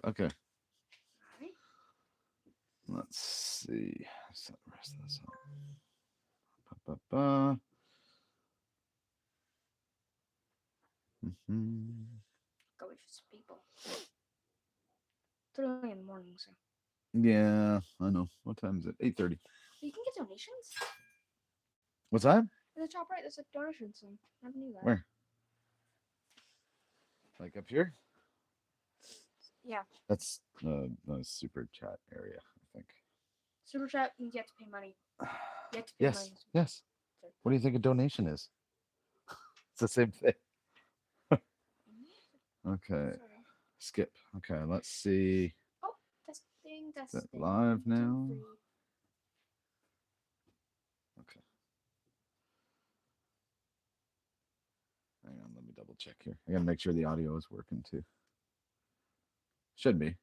Okay. Alright. Let's see. Set the rest of this up. Ba-ba-ba. Mhm. Go with just people. It's early in the morning, so Yeah, I know. What time is it? 8:30. you can get donations. What's that? In the top right, there's a donations thing. I never knew that. Where? Like up here? Yeah. That's the super chat area, I think. Super chat means you have to pay money. You have to pay money. Yes, yes. What do you think a donation is? It's the same thing. Okay, Sorry. skip. Okay, let's see. Oh, testing, Is it testing. live 1, 2, now? 3. Okay, hang on. Let me double check here. I gotta make sure the audio is working too. Should be.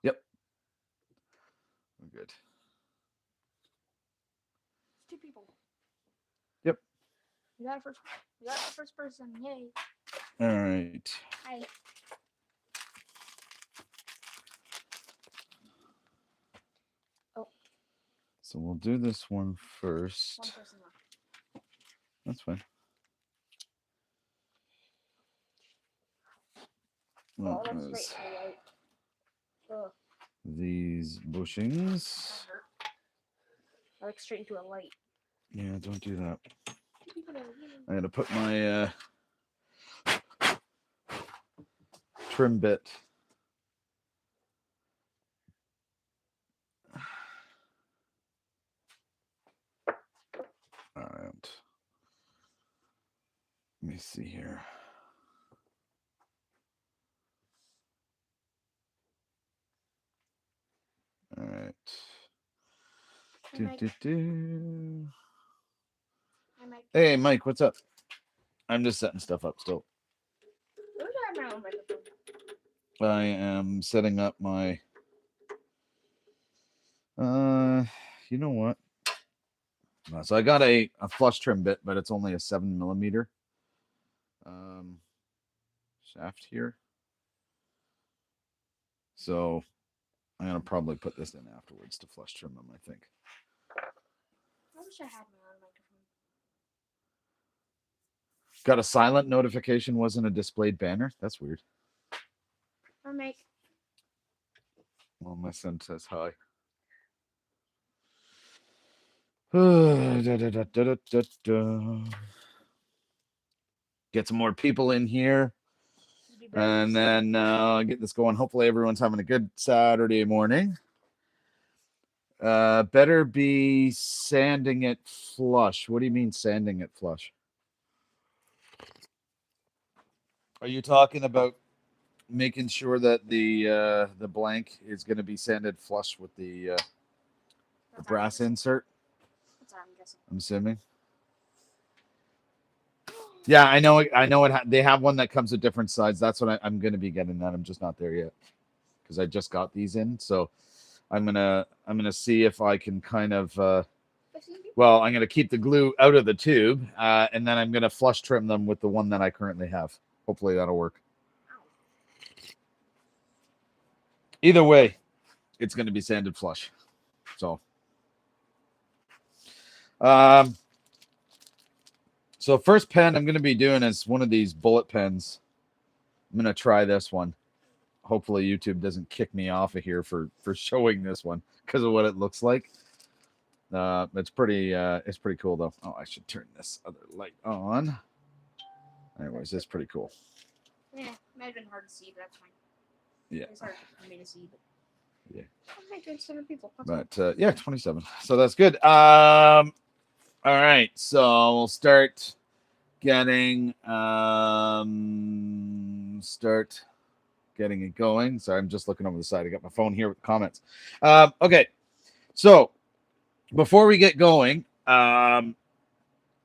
Yep, we're good. It's 2 people. Yep. We got a first. We got the first person. Yay! All right. Hi. Oh, So we'll do this one one first. person left. That's fine. Oh, That that's straight was to the light. Ugh, these bushings. that hurt. I like straight into a light. Yeah, don't do that. 2 people there. Yay. I'm gonna put my trim bit. All right. Let me see here. All right. Hey, Do, Mike. do, do. Hi, Mike. Hey, Mike, what's up? I'm just setting stuff up still. Where's our my own microphone? I am setting up my. Uh, you know what? So I got a flush trim bit, but it's only a 7 millimeter um, shaft here. So I'm gonna probably put this in afterwards to flush trim them. I think. I wish I had my own microphone. Got a silent notification. Wasn't a displayed banner. That's weird. Hi, Mike. Well, my son says hi. Da, da, da, da, da, da. Get some more people in here, and then get this going. Hopefully, everyone's having a good Saturday morning. Better be sanding it flush. What do you mean sanding it flush? Are you talking about making sure that the blank is going to be sanded flush with the That's what I'm brass guessing. insert? That's what I'm guessing. I'm assuming. Yeah, I know. I know it. They have one that comes with different sides. That's what I'm going to be getting. That I'm just not there yet because I just got these in. So I'm gonna see if I can kind of. Well, I'm gonna keep the glue out of the tube, and then I'm gonna flush trim them with the one that I currently have. Hopefully that'll work. Either way, it's going to be sanded flush. So, um, so first pen I'm going to be doing is one of these bullet pens. I'm going to try this one. Hopefully YouTube doesn't kick me off of here for showing this one because of what it looks like. It's pretty cool though. Oh, I should turn this other light on. Anyways, it's pretty cool. Yeah, it might have been hard to see, but that's fine. Yeah. It's hard for me to see, but yeah. Okay, 27 people. That's but yeah, 27. So that's good. All right, so we'll start getting it going. Sorry, I'm just looking over the side. I got my phone here with comments. Okay, so before we get going,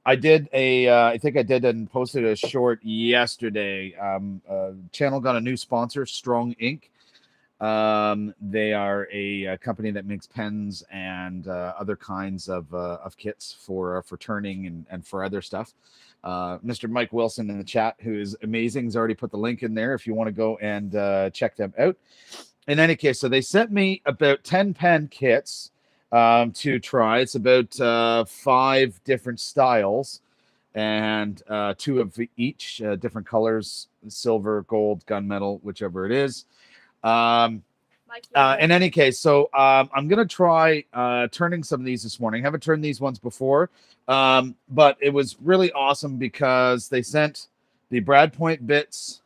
I did I think I did and posted a short yesterday. Channel got a new sponsor, Strong Ink. They are a company that makes pens and other kinds of kits for turning and for other stuff. Mr. Mike Wilson in the chat, who is amazing, has already put the link in there if you want to go and check them out. In any case, so they sent me about 10 pen kits to try. It's about 5 different styles and 2 of each, different colors, silver, gold, gunmetal, whichever it is. In any case, so I'm going to try turning some of these this morning. I haven't turned these ones before, but it was really awesome because they sent the Brad Point bits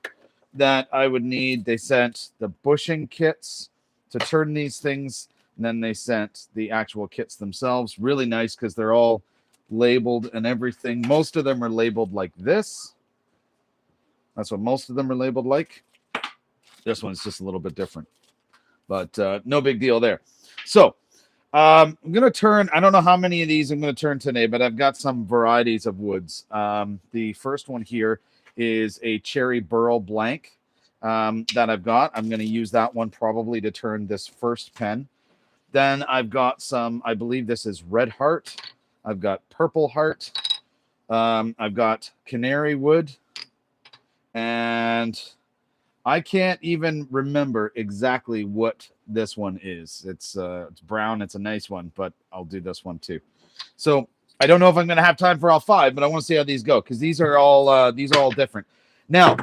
that I would need. They sent the bushing kits to turn these things, and then they sent the actual kits themselves. Really nice because they're all labeled and everything. Most of them are labeled like this. That's what most of them are labeled like. This one's just a little bit different, but no big deal there. So I'm going to turn, I don't know how many of these I'm going to turn today, but I've got some varieties of woods. The first one here is a cherry burl blank that I've got. I'm going to use that one probably to turn this first pen. Then I've got some, I believe this is red heart. I've got purple heart. I've got canary wood. And I can't even remember exactly what this one is. It's brown. It's a nice one, but I'll do this one too. So I don't know if I'm going to have time for all 5, but I want to see how these go because these are all different. Now,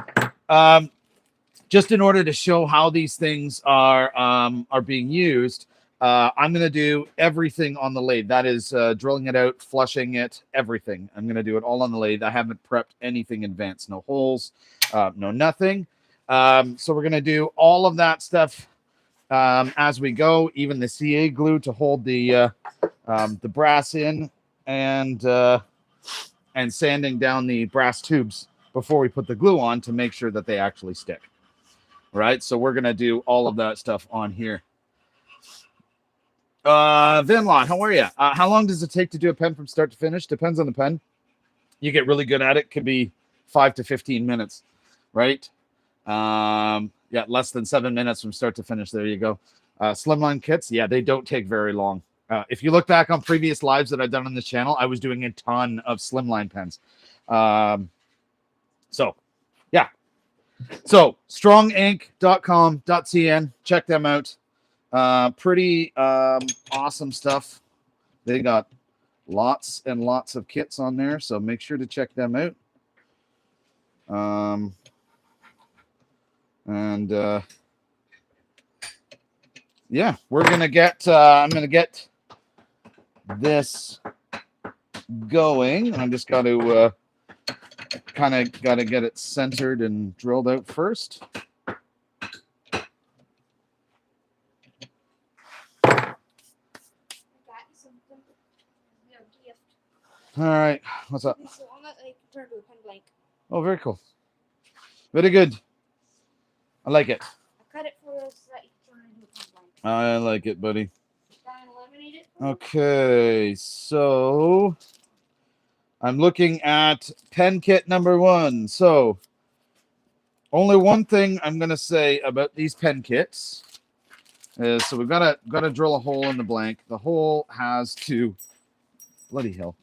just in order to show how these things are being used, I'm going to do everything on the lathe. That is drilling it out, flushing it, everything. I'm going to do it all on the lathe. I haven't prepped anything in advance. No holes, no nothing. So we're going to do all of that stuff as we go, even the CA glue to hold the brass in, and sanding down the brass tubes before we put the glue on to make sure that they actually stick. Right, so we're going to do all of that stuff on here. Vinlon, how are you? How long does it take to do a pen from start to finish? Depends on the pen. You get really good at it, could be 5 to 15 minutes, right? Yeah, less than 7 minutes from start to finish. There you go. Slimline kits, yeah, they don't take very long. If you look back on previous lives that I've done on this channel, I was doing a ton of slimline pens. So, yeah. So, strongink.com.cn, check them out. Pretty awesome stuff. They got lots and lots of kits on there, so make sure to check them out. Yeah, we're gonna get I'm gonna get this going. I'm just got to kind of got to get it centered and drilled out first. All right, what's up? Oh, very cool. Very good. I like it. I cut it for us so that you can turn it into a pen blank. I like it, buddy. Laminate it. Okay, so I'm looking at pen kit number 1. So only one thing I'm going to say about these pen kits is, so we've got to drill a hole in the blank. The hole has to, bloody hell.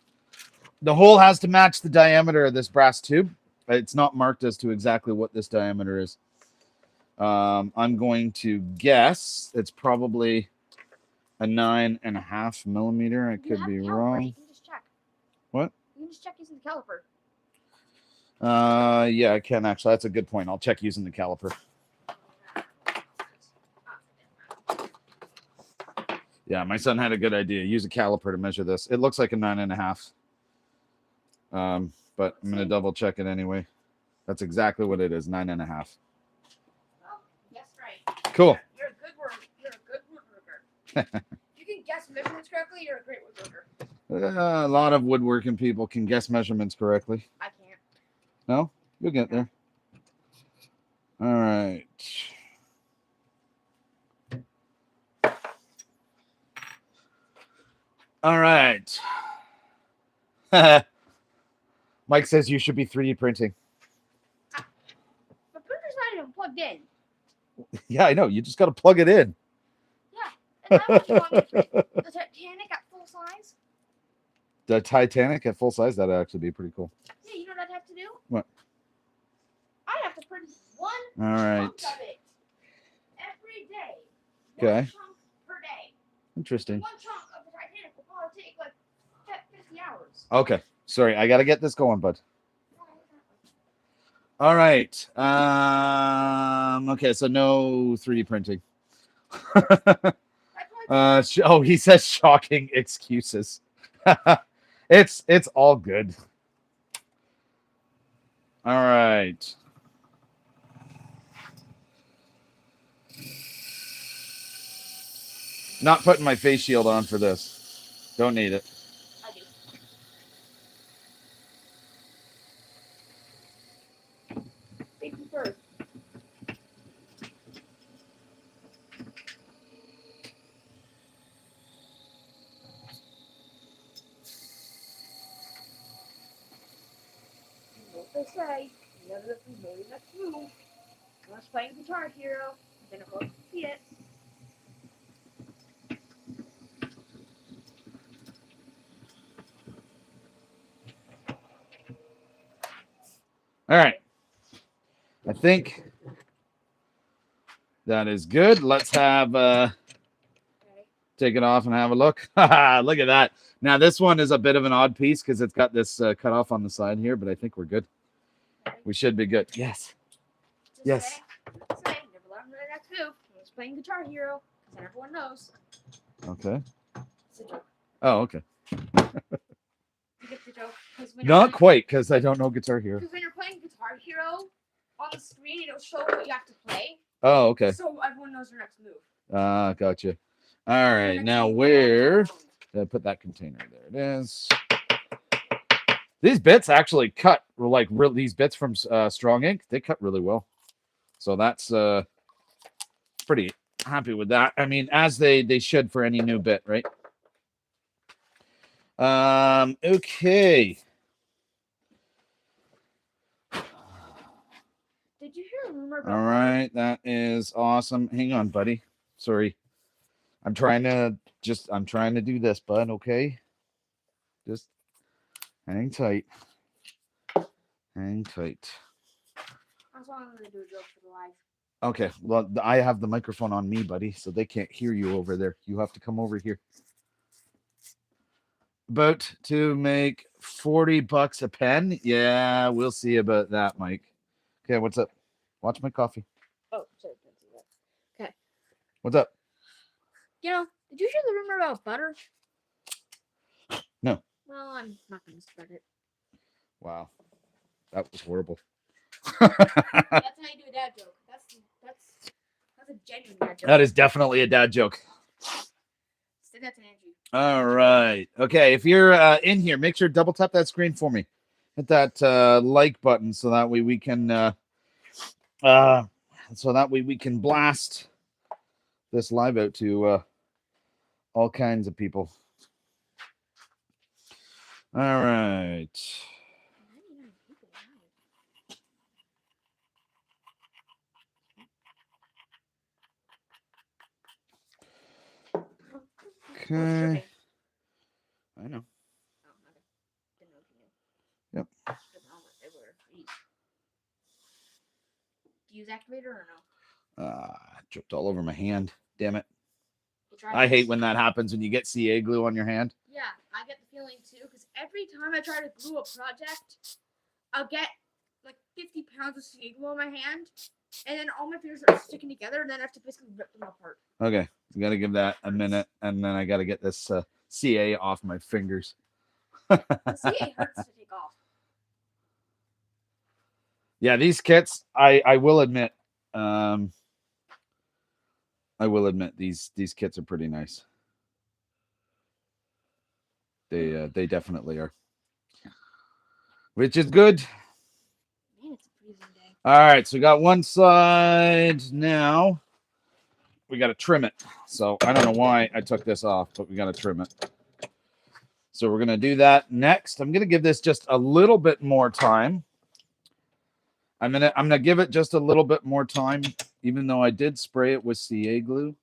The hole has to match the diameter of this brass tube. It's not marked as to exactly what this diameter is. I'm going to guess it's probably a 9.5 millimeter. I could be wrong. You can just check. What? You can just check using the caliper. Yeah, I can actually. That's a good point. I'll check using the caliper. Yeah, my son had a good idea. Use a caliper to measure this. It looks like a 9.5. But I'm gonna double check it anyway. That's exactly what it is, 9.5. Oh, yes, right. Cool. You're a good woodworker. You can guess measurements correctly. You're a great woodworker. A lot of woodworking people can guess measurements correctly. I can't. No, you'll get there. All right. All right. Mike says you should be 3D printing. The printer's not even plugged in. Yeah, I know. You just got to plug it in. Yeah. And I want you want me to print the Titanic at full size. The Titanic at full size, that'd actually be pretty cool. Yeah, you know what I'd have to do? What? I'd have to print one All right. chunk of it every day. Okay. One chunk per day. Interesting. One chunk of the Titanic will probably take like 50 hours. Okay. Sorry, I got to get this going, bud. All right. Okay, so no 3D printing. He says shocking excuses. It's all good. All right. Not putting my face shield on for this. Don't need it. I do. Safety first. What they say, never maybe next move. I was playing Guitar Hero, then I go see it. All right. I think that is good. Let's have take it off and have a look. Look at that. Now this one is a bit of an odd piece because it's got this cut off on the side here, but I think we're good. We should be good. Yes. Yes. Say, never let them know the next move. I was playing Guitar Hero, because everyone knows. Okay. It's a joke. Oh, okay. You get the joke? Not quite, because I don't know Guitar Hero. Because when you're playing Guitar Hero, on the screen it'll show what you have to play. Oh, okay. So everyone knows your next move. Gotcha. All right. Now where did I put that container? There it is. These bits actually cut like these bits from Strong Ink. They cut really well. So that's pretty happy with that. I mean, as they should for any new bit, right? Okay. Did you hear a rumor about All right, that is awesome. Hang on, buddy. Sorry. I'm trying to do this, bud, okay? Just hang tight. Hang tight. That's why I'm gonna do a joke for the live. Okay, well, I have the microphone on me, buddy, so they can't hear you over there. You have to come over here. About to make $40 a pen. Yeah, we'll see about that, Mike. Okay, what's up? Watch my coffee. Oh, sorry, can't see that. Okay. What's up? You know, did you hear the rumor about butter? No. Well, I'm not gonna spread it. Wow, that was horrible. That's how you do a dad joke. That's a genuine dad joke. That is definitely a dad joke. Say that to Andrew. All right. Okay, if you're in here, make sure to double tap that screen for me. Hit that like button so that way we can blast this live out to all kinds of people. All right. Okay. I know. Yep. Do you use activator or no? Dripped all over my hand. Damn it. I hate when that happens when you get CA glue on your hand. Yeah, I get the feeling too, because every time I try to glue a project, I'll get like 50 pounds of CA glue on my hand, and then all my fingers are sticking together, and then I have to basically rip them apart. Okay, we got to give that a minute, and then I got to get this CA off my fingers. The CA hurts to take off. Yeah, these kits, I will admit, these kits are pretty nice. They definitely are, which is good. Man, it's a freezing day. All right, so we got one side now. We got to trim it. So I don't know why I took this off, but we got to trim it. So we're gonna do that next. I'm gonna give this just a little bit more time. I'm gonna give it just a little bit more time Even though I did spray it with CA glue,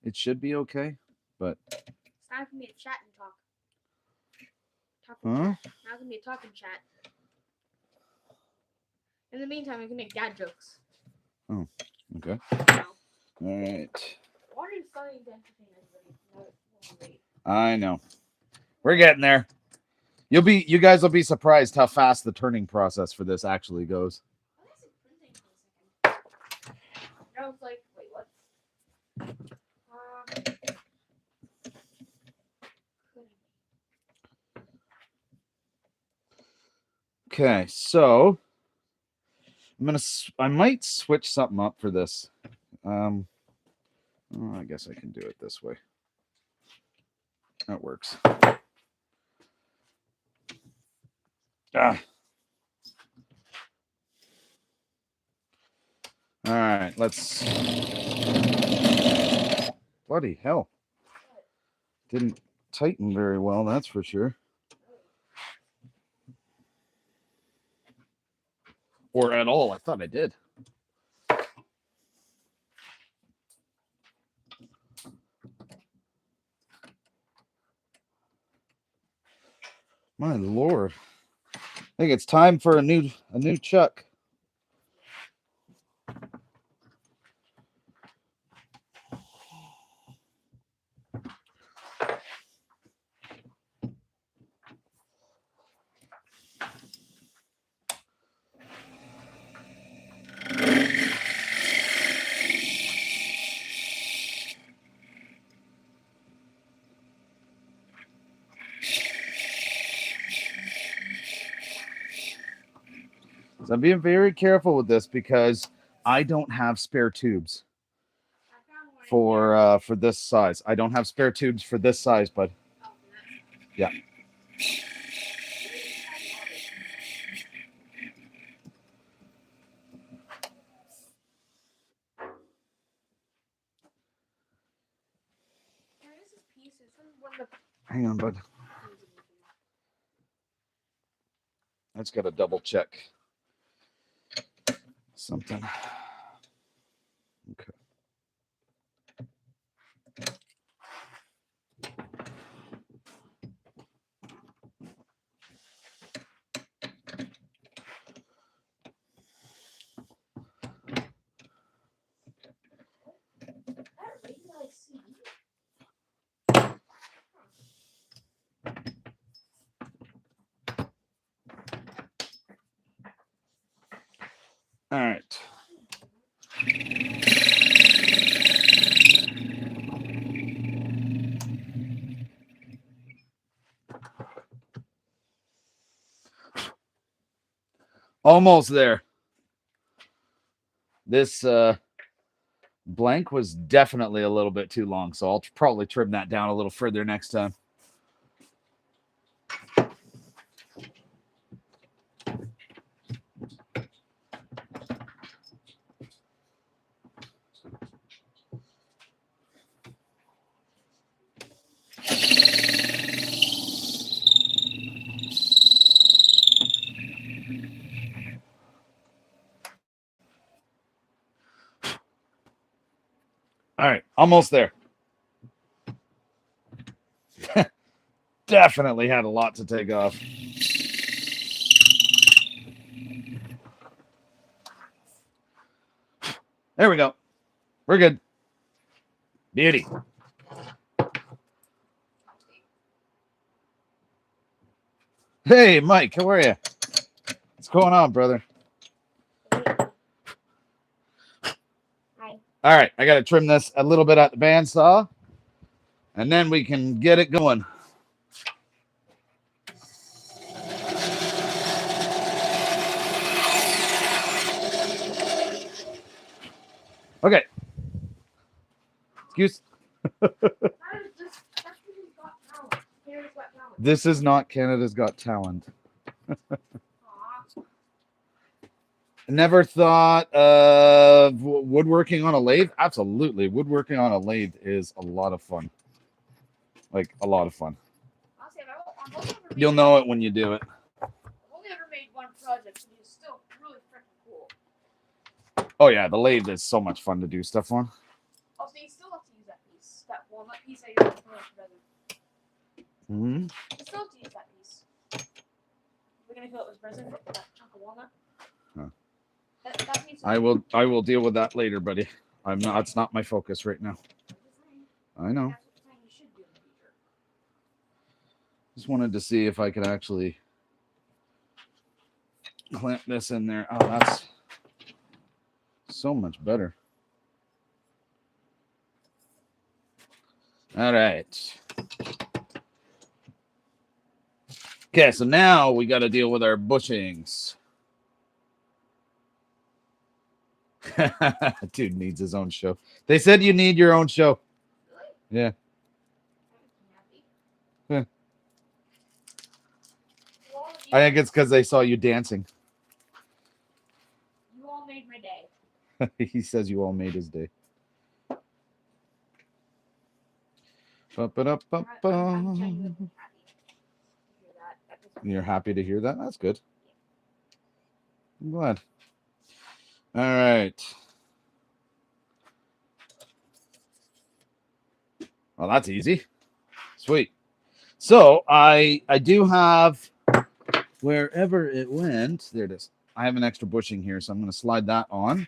it should be okay. But It's time for me to chat and talk. huh? Chat. Now it's gonna be a talking chat. In the meantime, I can make dad jokes. Oh, okay. No. All right. Why are you starting to entertain everybody? I know. We're getting there. You guys will be surprised how fast the turning process for this actually goes. I was printing for a second. I was like, wait, what? Okay, so I might switch something up for this. Oh, I guess I can do it this way. That works. Ah. All right, let's. Bloody hell. Didn't tighten very well, that's for sure. Or at all. I thought I did. My lord. I think it's time for a new chuck. So I'm being very careful with this because I don't have spare tubes for this size. I don't have spare tubes for this size, but yeah. Hang on, bud. I just got to double check something. Okay. All right. Almost there. This blank was definitely a little bit too long, so I'll probably trim that down a little further next time. All right, almost there. Definitely had a lot to take off. There we go. We're good. Beauty. Hey, Mike, how are you? What's going on, brother? Hi. All right, I got to trim this a little bit at the bandsaw, and then we can get it going. Okay. Excuse. This is not Canada's Got Talent. Never thought of woodworking on a lathe? Absolutely. Woodworking on a lathe is a lot of fun. Like, a lot of fun. You'll know it when you do it. I've only ever made one project, and it's still really freaking cool. Oh yeah, the lathe is so much fun to do stuff on. Oh, so you still have to use that piece, that walnut piece that you're going to put resin. Hmm. You still have to use that piece. We're gonna fill it with resin. That chunk of walnut. Huh. That piece. I will deal with that later, buddy. I'm not. It's not my focus right now. I know. That's what you should do in the future. Just wanted to see if I could actually clamp this in there. Oh, that's so much better. All right. Okay, so now we got to deal with our bushings. Dude needs his own show. They said you need your own show. Really? Yeah. Yeah. I think it's because they saw you dancing. You all made my day. He says you all made his day. Ba-ba-da-ba-ba. I'm genuinely happy to hear that. You're happy to hear that? That's good. I'm glad. All right. Well, that's easy. Sweet. So I do have, wherever it went, there it is. I have an extra bushing here, so I'm going to slide that on.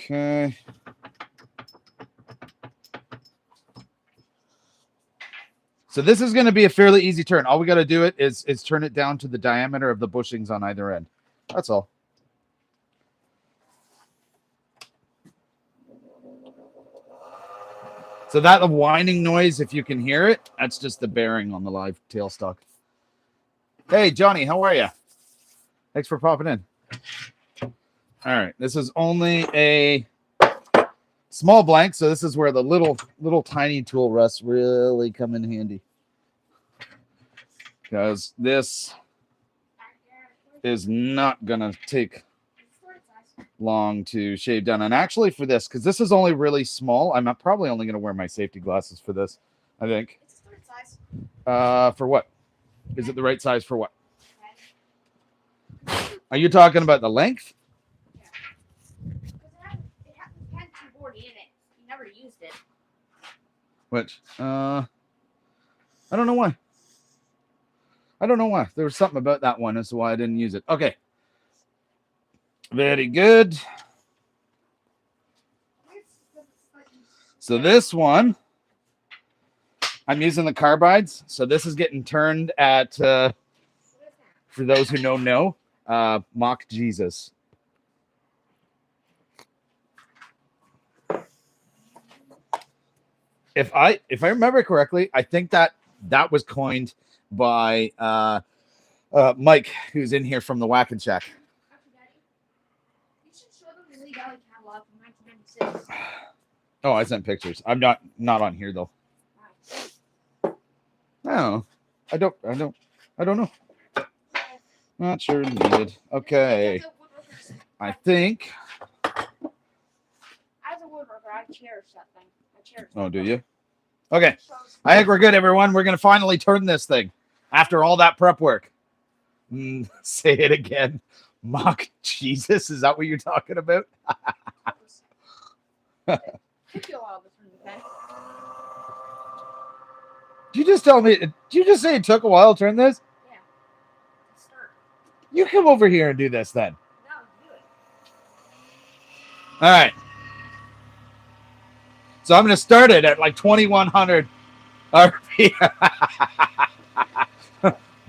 Okay. So this is going to be a fairly easy turn. All we got to do is turn it down to the diameter of the bushings on either end. That's all. So that whining noise, if you can hear it, that's just the bearing on the live tailstock. Hey, Johnny, how are you? Thanks for popping in. All right, this is only a small blank, so this is where the little tiny tool rests really come in handy. Because this is not going to take long to shave down. And actually for this, because this is only really small, I'm probably only going to wear my safety glasses for this, I think. It's the right size. For what? Is it the right size for what? Are you talking about the length? Yeah. Because it had the pen keyboard in it. You never used it. Which? I don't know why. I don't know why. There was something about that one as to why I didn't use it. Okay. Very good. So this one, I'm using the carbides. So this is getting turned at, for those who know, Mock Jesus. If I remember correctly, I think that was coined by Mike, who's in here from the Whack and Shack. You should show them the Lee Valley catalog from 1996. Oh, I sent pictures. I'm not on here though. No, I don't know. Not sure needed. Okay. I think. As a woodworker, I cherish that thing. Oh, do you? Okay. I think we're good, everyone. We're going to finally turn this thing after all that prep work. Say it again. Mock Jesus. Is that what you're talking about? Took you a while to turn the pen. Did you just tell me? Did you just say it took a while to turn this? Yeah. Start. You come over here and do this then. No, do it. All right. So I'm going to start it at like 2100 RPM.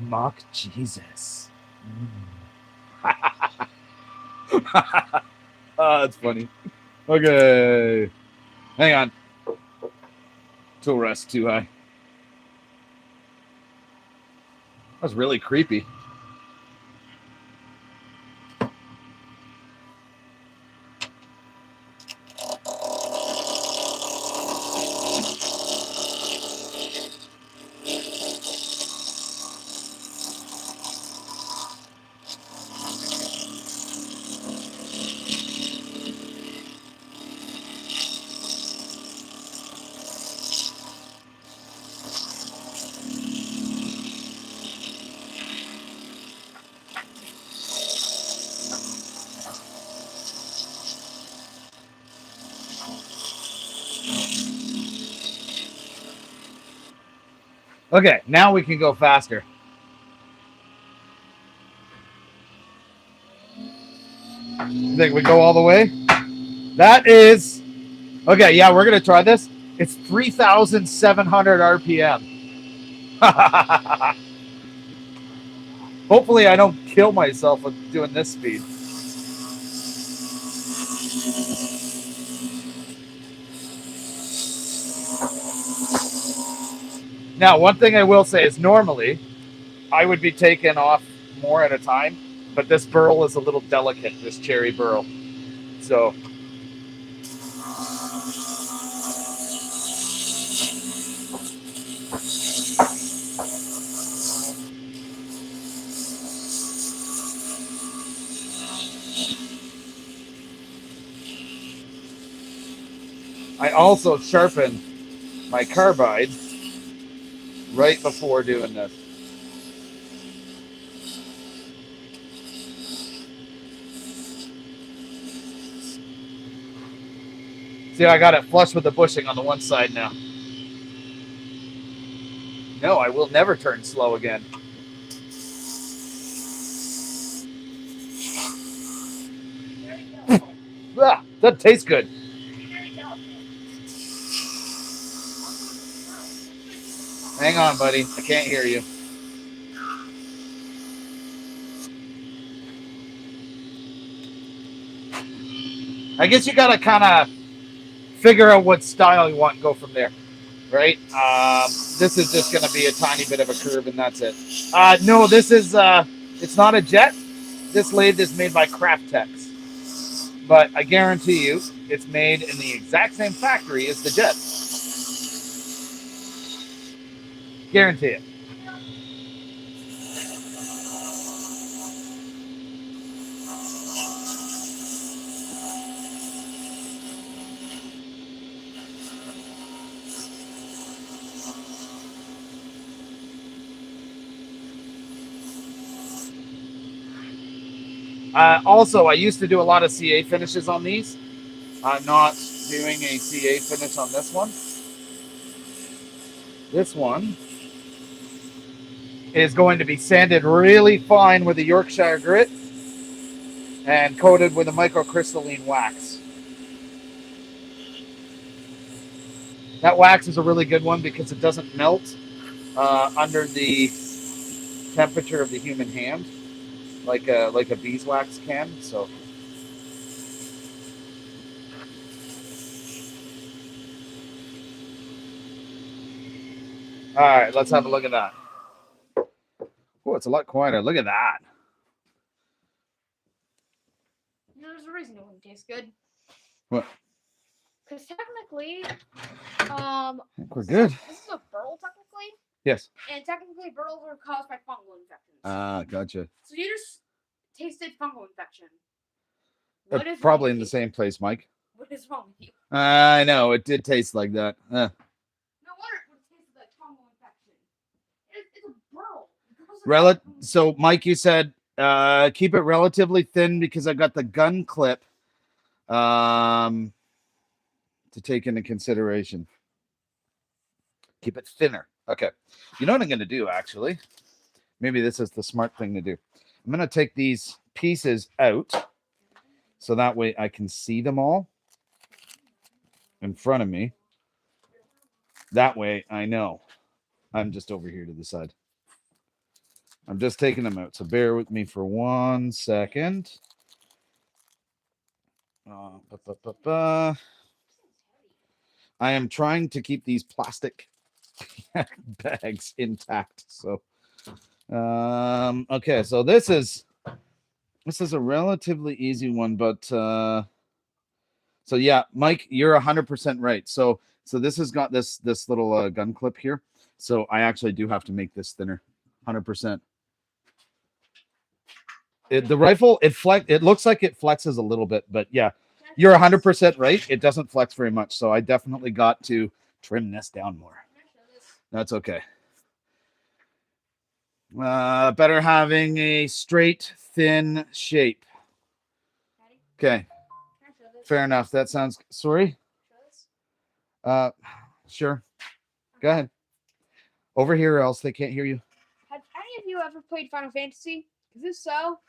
Mock Jesus. Oh, that's funny. Okay. Hang on. Tool rest too high. That was really creepy. Okay, now we can go faster. Think we go all the way? That is okay. Yeah, we're gonna try this. It's 3,700 RPM. Hopefully, I don't kill myself with doing this speed. Now, one thing I will say is normally I would be taking off more at a time, but this burl is a little delicate, this cherry burl. So I also sharpened my carbide right before doing this. See, I got it flush with the bushing on the one side now. No, I will never turn slow again. Ah, that tastes good. Hang on, buddy. I can't hear you. I guess you gotta kind of figure out what style you want and go from there, right? This is just gonna be a tiny bit of a curve, and that's it. No, this is it's not a jet. This lathe is made by Craftex, but I guarantee you, it's made in the exact same factory as the jet. Guarantee it. Also, I used to do a lot of CA finishes on these. I'm not doing a CA finish on this one. This one is going to be sanded really fine with a Yorkshire grit and coated with a microcrystalline wax. That wax is a really good one because it doesn't melt under the temperature of the human hand like a beeswax can. So all right, let's have a look at that. Oh, it's a lot quieter. Look at that. There's a reason it wouldn't taste good. What? Because technically, I think we're good. This is a burl, technically. Yes. And technically, burls are caused by fungal infections. Ah, gotcha. So you just tasted fungal infection. Probably in the same place, Mike. What is wrong with you? I know, it did taste like that. No wonder it would taste like fungal infection. It's a burl. So, Mike, you said keep it relatively thin because I got the gun clip to take into consideration. Keep it thinner. Okay. You know what I'm going to do, actually? Maybe this is the smart thing to do. I'm going to take these pieces out so that way I can see them all in front of me. That way I know. I'm just over here to the side. I'm just taking them out. So bear with me for 1 second. I am trying to keep these plastic bags intact. So, okay. So this is a relatively easy one, but so yeah, Mike, you're 100% right. So this has got this little gun clip here. So I actually do have to make this thinner, 100%. The rifle, it looks like it flexes a little bit, but yeah, you're 100% right. It doesn't flex very much, so I definitely got to trim this down more. That's okay. Better having a straight, thin shape. Okay. Fair enough. That sounds. Sorry. Sure. Go ahead. Over here, or else they can't hear you. Have any of you ever played Final Fantasy? Because if so,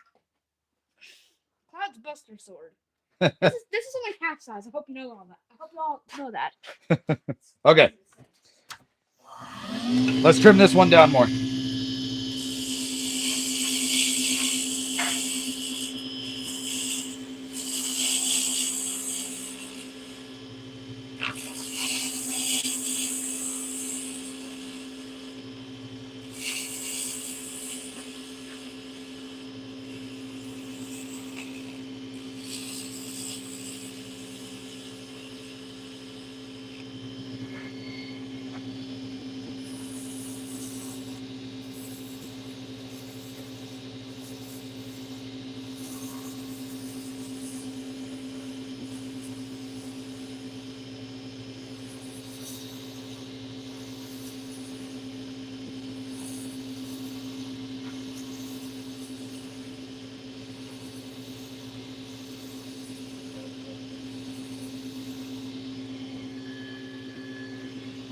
Cloud's Buster Sword. This is only half size. I hope you know all that. I hope you all know that. Okay. Let's trim this one down more.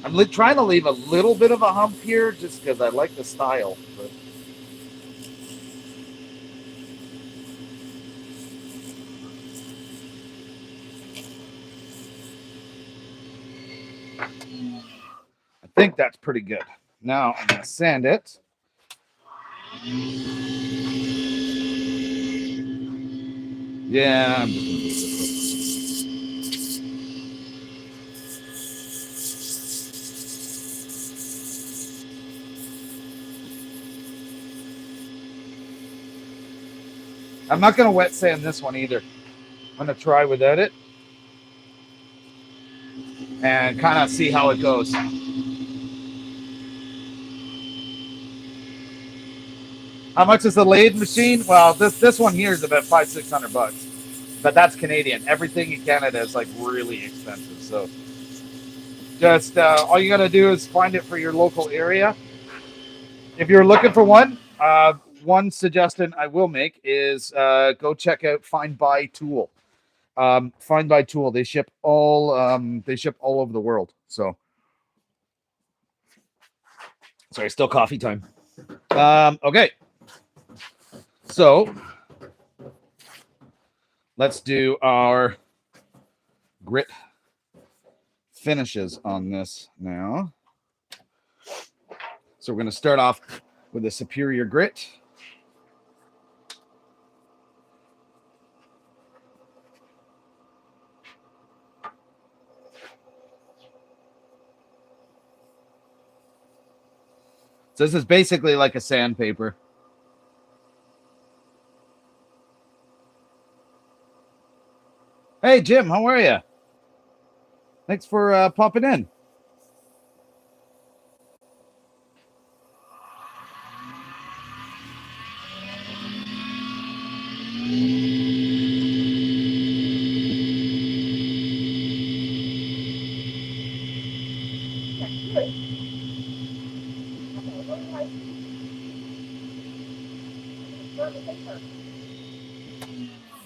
I'm trying to leave a little bit of a hump here just because I like the style. But... I think that's pretty good. Now I'm going to sand it. Yeah, I'm just going to do it this way. I'm not going to wet sand this one either. I'm going to try without it and kind of see how it goes. How much is the lathe machine? Well, this one here is about $500-600, but that's Canadian. Everything in Canada is like really expensive. So just all you got to do is find it for your local area. If you're looking for one, one suggestion I will make is go check out Find Buy Tool. Find Buy Tool. They ship all over the world. So sorry, still coffee time. Okay. So let's do our grit finishes on this now. So we're going to start off with a superior grit. So this is basically like a sandpaper. Hey, Jim, how are you? Thanks for popping in.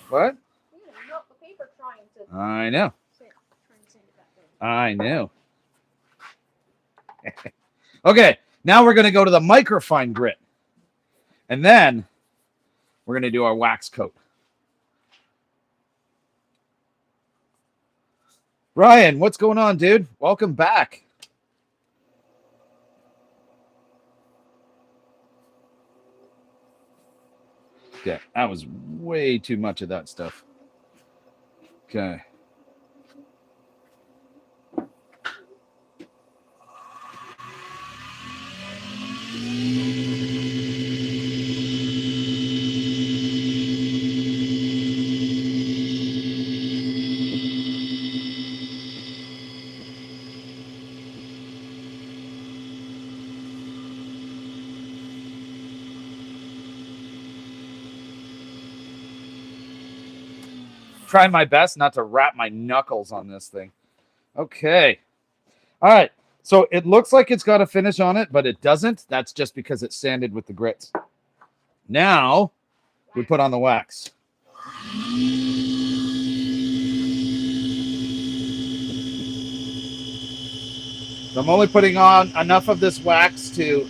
What? I know. I know. Okay, now we're going to go to the microfine grit. And then we're going to do our wax coat. Ryan, what's going on, dude? Welcome back. Okay, that was way too much of that stuff. Okay. Try my best not to wrap my knuckles on this thing. Okay. All right. So it looks like it's got a finish on it, but it doesn't. That's just because it's sanded with the grits. Now we put on the wax. So I'm only putting on enough of this wax to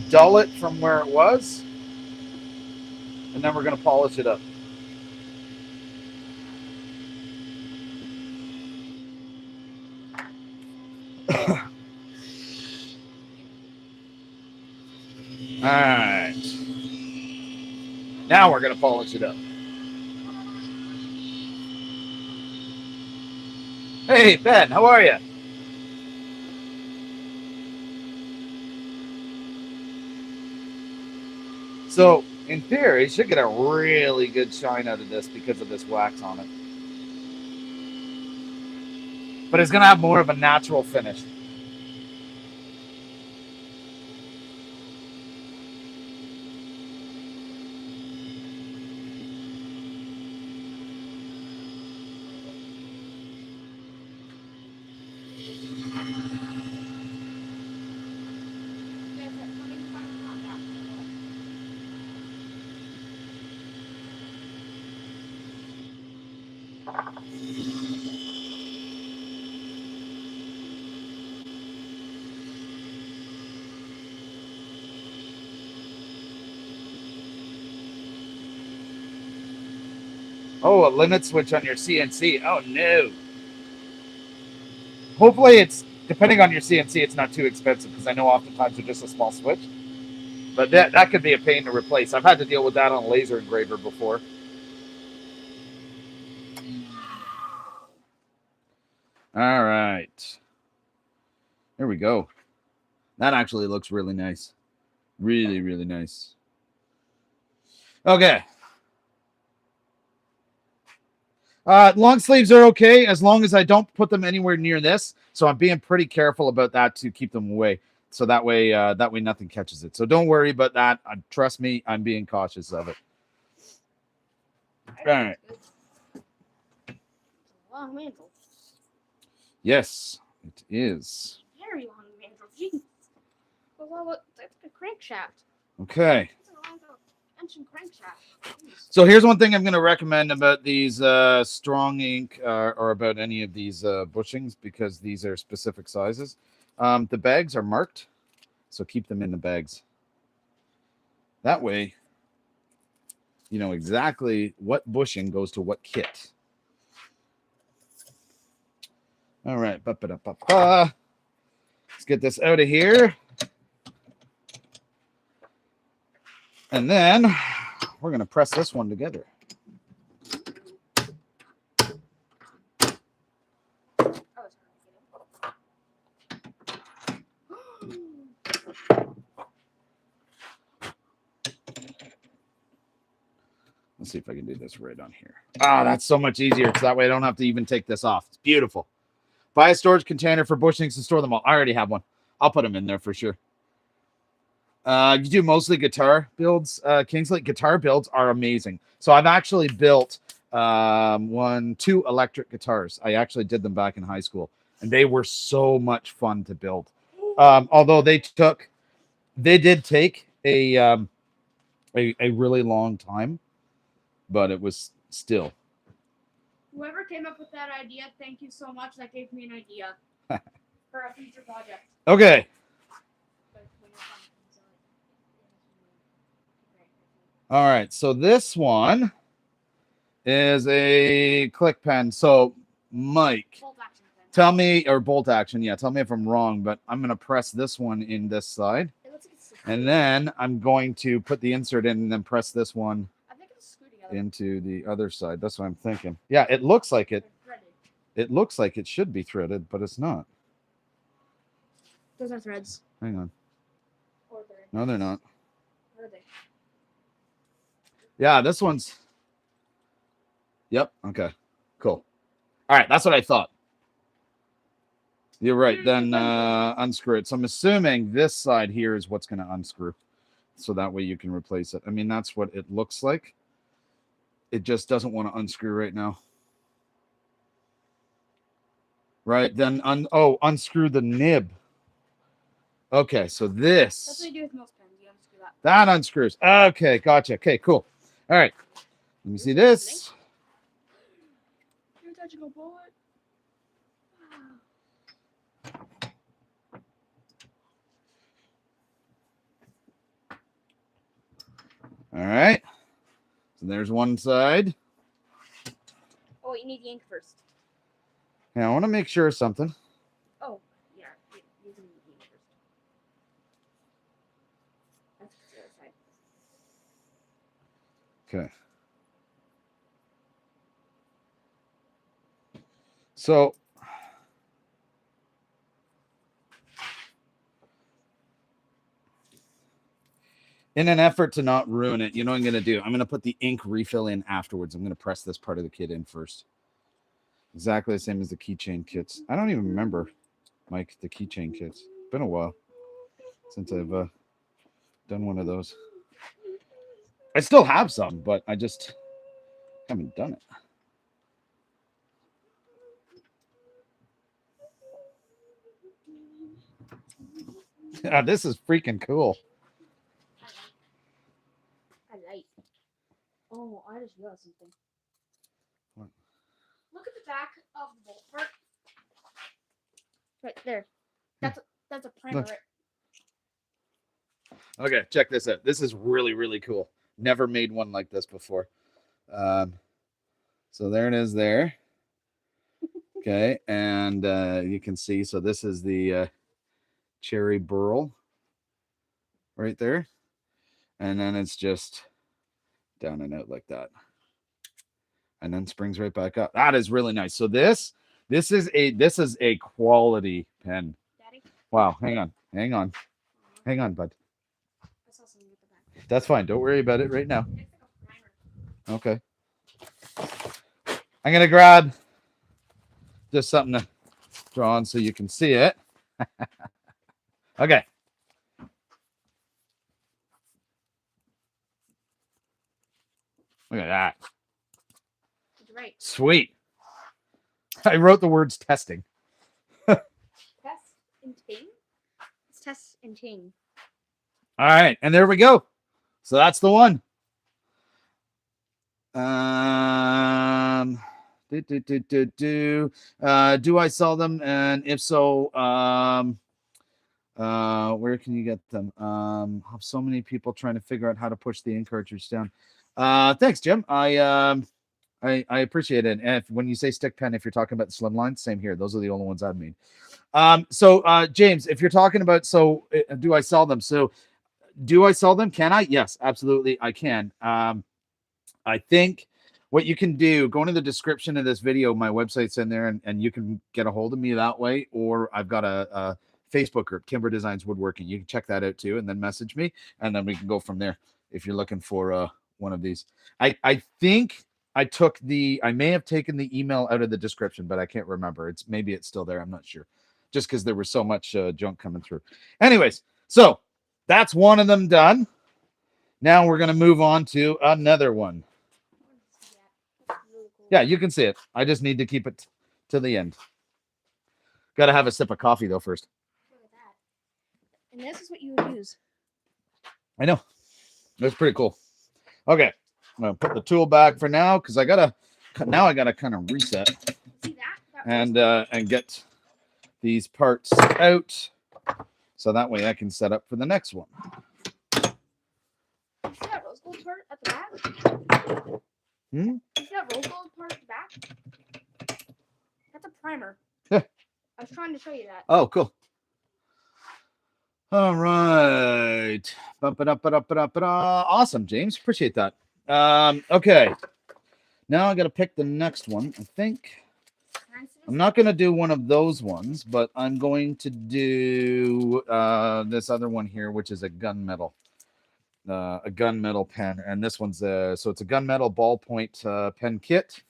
dull it from where it was, and then we're going to polish it up. All right. Now we're going to polish it up. Hey, Ben, how are you? So, in theory, you should get a really good shine out of this because of this wax on it. But it's going to have more of a natural finish. Oh, a limit switch on your CNC. Oh, no. Hopefully, it's, depending on your CNC, it's not too expensive because I know oftentimes they're just a small switch. But that could be a pain to replace. I've had to deal with that on a laser engraver before. All right. There we go. That actually looks really nice. Really, really nice. Okay. Long sleeves are okay as long as I don't put them anywhere near this. So I'm being pretty careful about that to keep them away. So that way nothing catches it. So don't worry about that. Trust me, I'm being cautious of it. All right. Long mantle. Yes, it is. Very long mantle. Jeez. Well, that's a crankshaft. Okay. That's a long engine crankshaft. Jeez. So here's one thing I'm going to recommend about these strong ink or about any of these bushings because these are specific sizes. The bags are marked, so keep them in the bags. That way, you know exactly what bushing goes to what kit. All right. Let's get this out of here. And then we're going to press this one together. Let's see if I can do this right on here. Ah, that's so much easier. So that way I don't have to even take this off. It's beautiful. Buy a storage container for bushings and store them all. I already have one. I'll put them in there for sure. You do mostly guitar builds. Kingsley, guitar builds are amazing. So I've actually built two electric guitars. I actually did them back in high school, and they were so much fun to build. Although they did take a really long time, but it was still. Whoever came up with that idea, thank you so much. That gave me an idea for a future project. Okay. All right. So this one is a click pen. So Mike, tell me, or bolt action. Yeah. Tell me if I'm wrong, but I'm going to press this one in this side. And then I'm going to put the insert in and then press this one into the other side. That's what I'm thinking. Yeah, it looks like it. It looks like it should be threaded, but it's not. Those are threads. Hang on. No, they're not. Where are they? Yeah, this one's. Yep. Okay. Cool. All right. That's what I thought. You're right. Then unscrew it. So I'm assuming this side here is what's going to unscrew. So that way you can replace it. I mean, that's what it looks like. It just doesn't want to unscrew right now. Right. Then unscrew the nib. Okay. So this. That's what you do with most pens. You unscrew that. That unscrews. Okay. Gotcha. Okay. Cool. All right. Let me see this. You're touching a bullet. All right. So there's one side. Oh, you need the ink first. Now I want to make sure of something. Oh, yeah. You need the ink first. That's the other side. Okay. So in an effort to not ruin it, you know what I'm going to do? I'm going to put the ink refill in afterwards. I'm going to press this part of the kit in first. Exactly the same as the keychain kits. I don't even remember, Mike, the keychain kits. It's been a while since I've done one of those. I still have some, but I just haven't done it. This is freaking cool. I like. Oh, I just realized something. What? Look at the back of the bolt part. Right there. That's a primer. Look. Okay, check this out. This is really, really cool. Never made one like this before. So there it is there. Okay, and you can see, so this is the cherry burl right there. And then it's just down and out like that. And then springs right back up. That is really nice. So this is a quality pen. Daddy? Wow, hang on, bud. I saw something at the back. That's fine. Don't worry about it right now. It's like a primer. Okay. I'm gonna grab just something to draw on so you can see it. Okay. Look at that. That's right. Sweet. I wrote the words testing. Test and ting. It's test and ting. All right, and there we go. So that's the one. Do I sell them? And if so, where can you get them? Have so many people trying to figure out how to push the ink cartridge down. Thanks, Jim. I appreciate it. And when you say stick pen, if you're talking about the slim line, same here. Those are the only ones I've made. James, if you're talking about, do I sell them? So do I sell them? Can I? Yes, absolutely. I can. I think what you can do, go into the description of this video, my website's in there, and you can get a hold of me that way. Or I've got a Facebook group, Timber Designs Woodworking. You can check that out too, and then message me, and then we can go from there if you're looking for one of these. I think I may have taken the email out of the description, but I can't remember. Maybe it's still there. I'm not sure. Just because there was so much junk coming through. Anyways, so that's one of them done. Now we're going to move on to another one. Yeah, you can see it. I just need to keep it to the end. Got to have a sip of coffee, though, first. Look at that. And this is what you would use. I know. That's pretty cool. Okay. I'm going to put the tool back for now because I got to kind of reset. See that? And get these parts out so that way I can set up for the next one. See that rose gold part at the back? See that rose gold part at the back? That's a primer. Yeah. I was trying to show you that. Oh, cool. All right. Awesome, James. Appreciate that. Okay. Now I got to pick the next one. I think I'm not going to do one of those ones, but I'm going to do this other one here, which is a gunmetal pen. And this one's so it's a gunmetal ballpoint pen kit.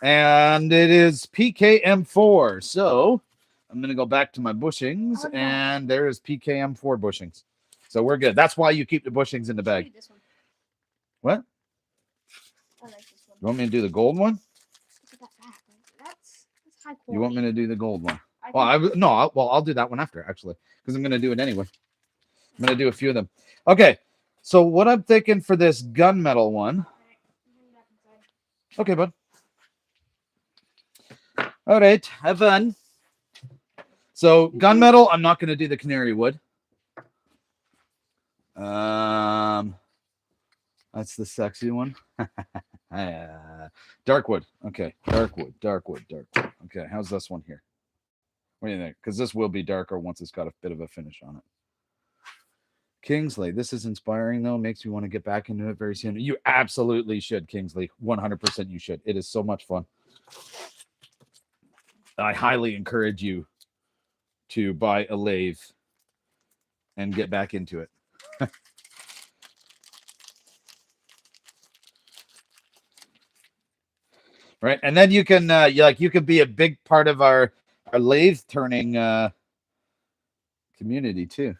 And it is PKM4. So I'm going to go back to my bushings, and there's PKM4 bushings. So we're good. That's why you keep the bushings in the bag. This one. What? I like this one. You want me to do the gold one? Look at that back. That's high quality. You want me to do the gold one? I'll do that one after, actually, because I'm going to do it anyway. I'm going to do a few of them. Okay. So what I'm thinking for this gunmetal one. Okay, bud. All right. Have fun. So gunmetal, I'm not going to do the canary wood. I That's the sexy one. Darkwood. Okay. Darkwood. Okay. How's this one here? What do you think? Because this will be darker once it's got a bit of a finish on it. Kingsley, this is inspiring though. Makes me want to get back into it very soon. You absolutely should, Kingsley. 100% you should. It is so much fun. I highly encourage you to buy a lathe and get back into it. Right, and then you can you can be a big part of our lathe turning community too.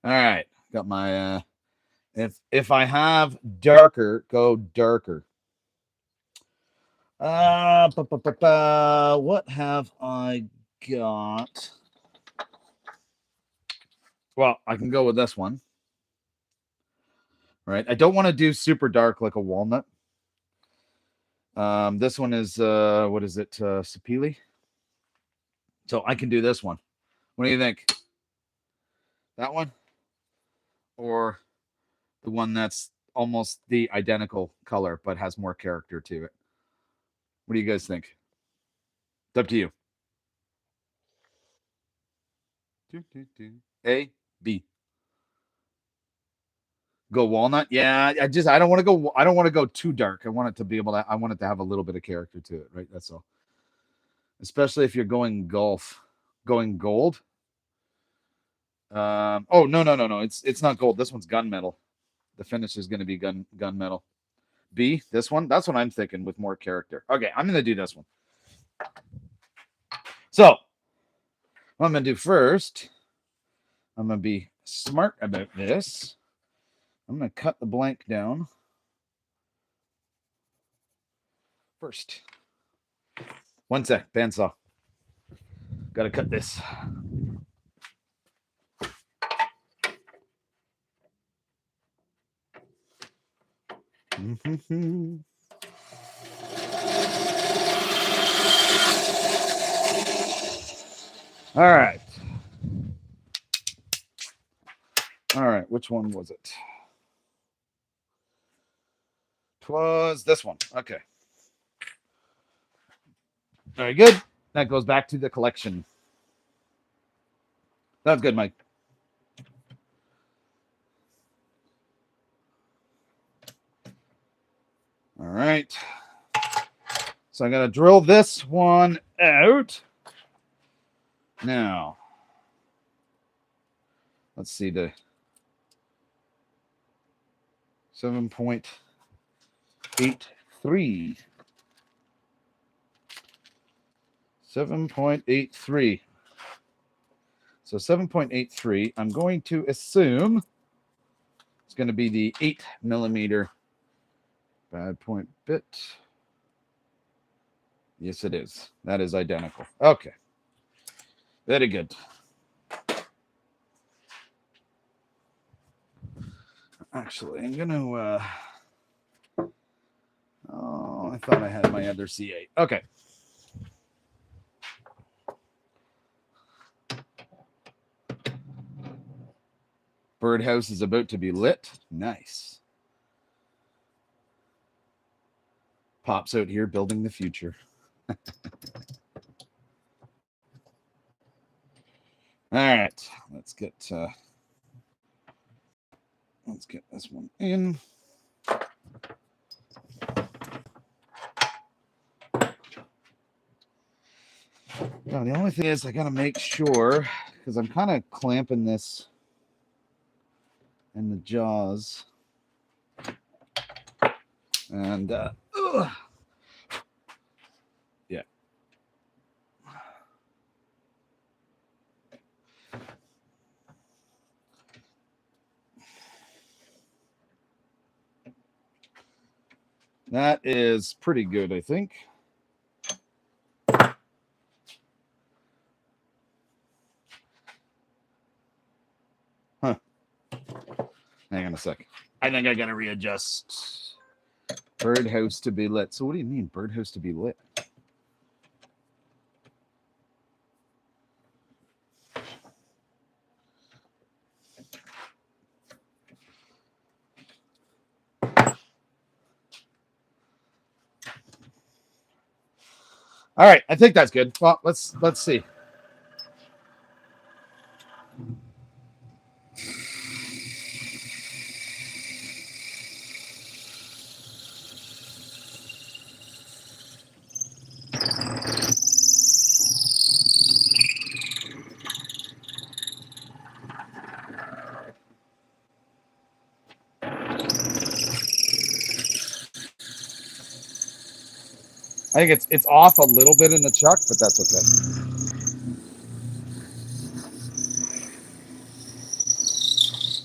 All right, got my if I have darker, go darker. What have I got? Well, I can go with this one. Right, I don't want to do super dark like a walnut. This one is what is it? Sapili. So I can do this one. What do you think? That one, or the one that's almost the identical color but has more character to it? What do you guys think? It's up to you. A, B. Go walnut. Yeah, I don't want to go. I don't want to go too dark. I want it to be able to. I want it to have a little bit of character to it. Right. That's all. Especially if you're going going gold. Oh no. It's not gold. This one's gunmetal. The finish is going to be gunmetal. B. This one. That's what I'm thinking with more character. Okay, I'm going to do this one. So what I'm going to do first, I'm going to be smart about this. I'm going to cut the blank down first. One sec, bandsaw. Got to cut this. All right. All right, which one was it? It was this one. Okay. Very good. That goes back to the collection. That's good, Mike. All right. So I'm going to drill this one out. Now, let's see the 7.83. 7.83. So 7.83, I'm going to assume it's going to be the 8mm bad point bit. Yes, it is. That is identical. Okay. Very good. Actually, I'm going to... oh, I thought I had my other C8. Okay. Birdhouse is about to be lit. Nice. Pops out here building the future. All right. Let's get this one in. Now, the only thing is I got to make sure, because I'm kind of clamping this in the jaws. And, yeah. That is pretty good, I think. Huh. Hang on a sec. I think I got to readjust. Birdhouse to be lit. So what do you mean, birdhouse to be lit? All right, I think that's good. Well, let's see. I think it's off a little bit in the chuck, but that's okay.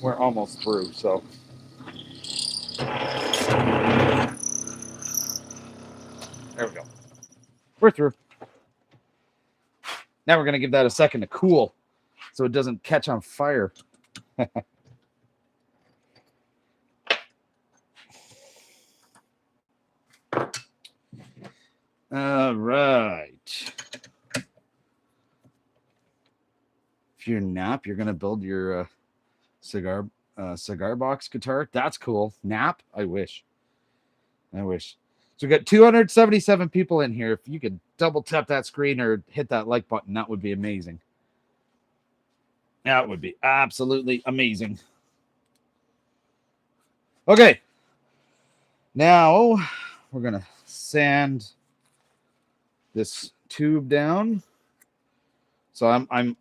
We're almost through, so. There we go. We're through. Now we're going to give that a second to cool so it doesn't catch on fire. All right. If you're Nap, you're going to build your cigar box guitar. That's cool. Nap? I wish. So we got 277 people in here. If you could double tap that screen or hit that like button, that would be amazing. That would be absolutely amazing. Okay. Now we're going to sand this tube down. So I'm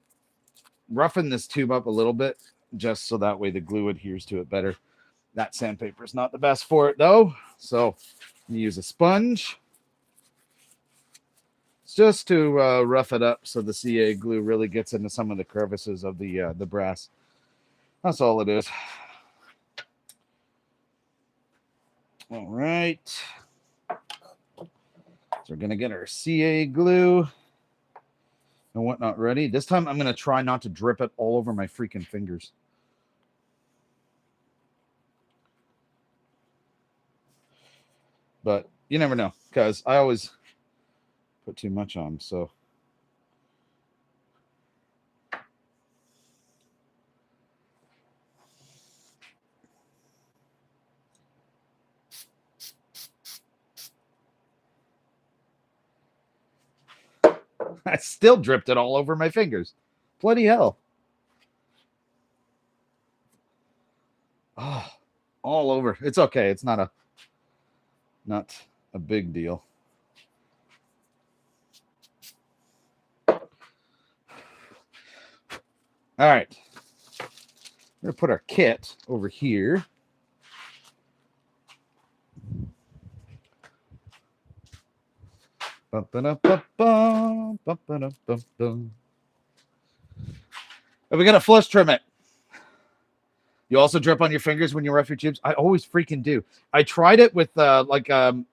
roughing this tube up a little bit just so that way the glue adheres to it better. That sandpaper is not the best for it though. So you use a sponge. It's just to rough it up so the CA glue really gets into some of the crevices of the brass. That's all it is. All right. So we're going to get our CA glue and whatnot ready. This time I'm going to try not to drip it all over my freaking fingers. But you never know, because I always put too much on, so. I still dripped it all over my fingers. Bloody hell. Oh, all over. It's okay. It's not a big deal. All right. We're going to put our kit over here. And we got to flush trim it. You also drip on your fingers when you rough your tubes. I always freaking do. I tried it with kind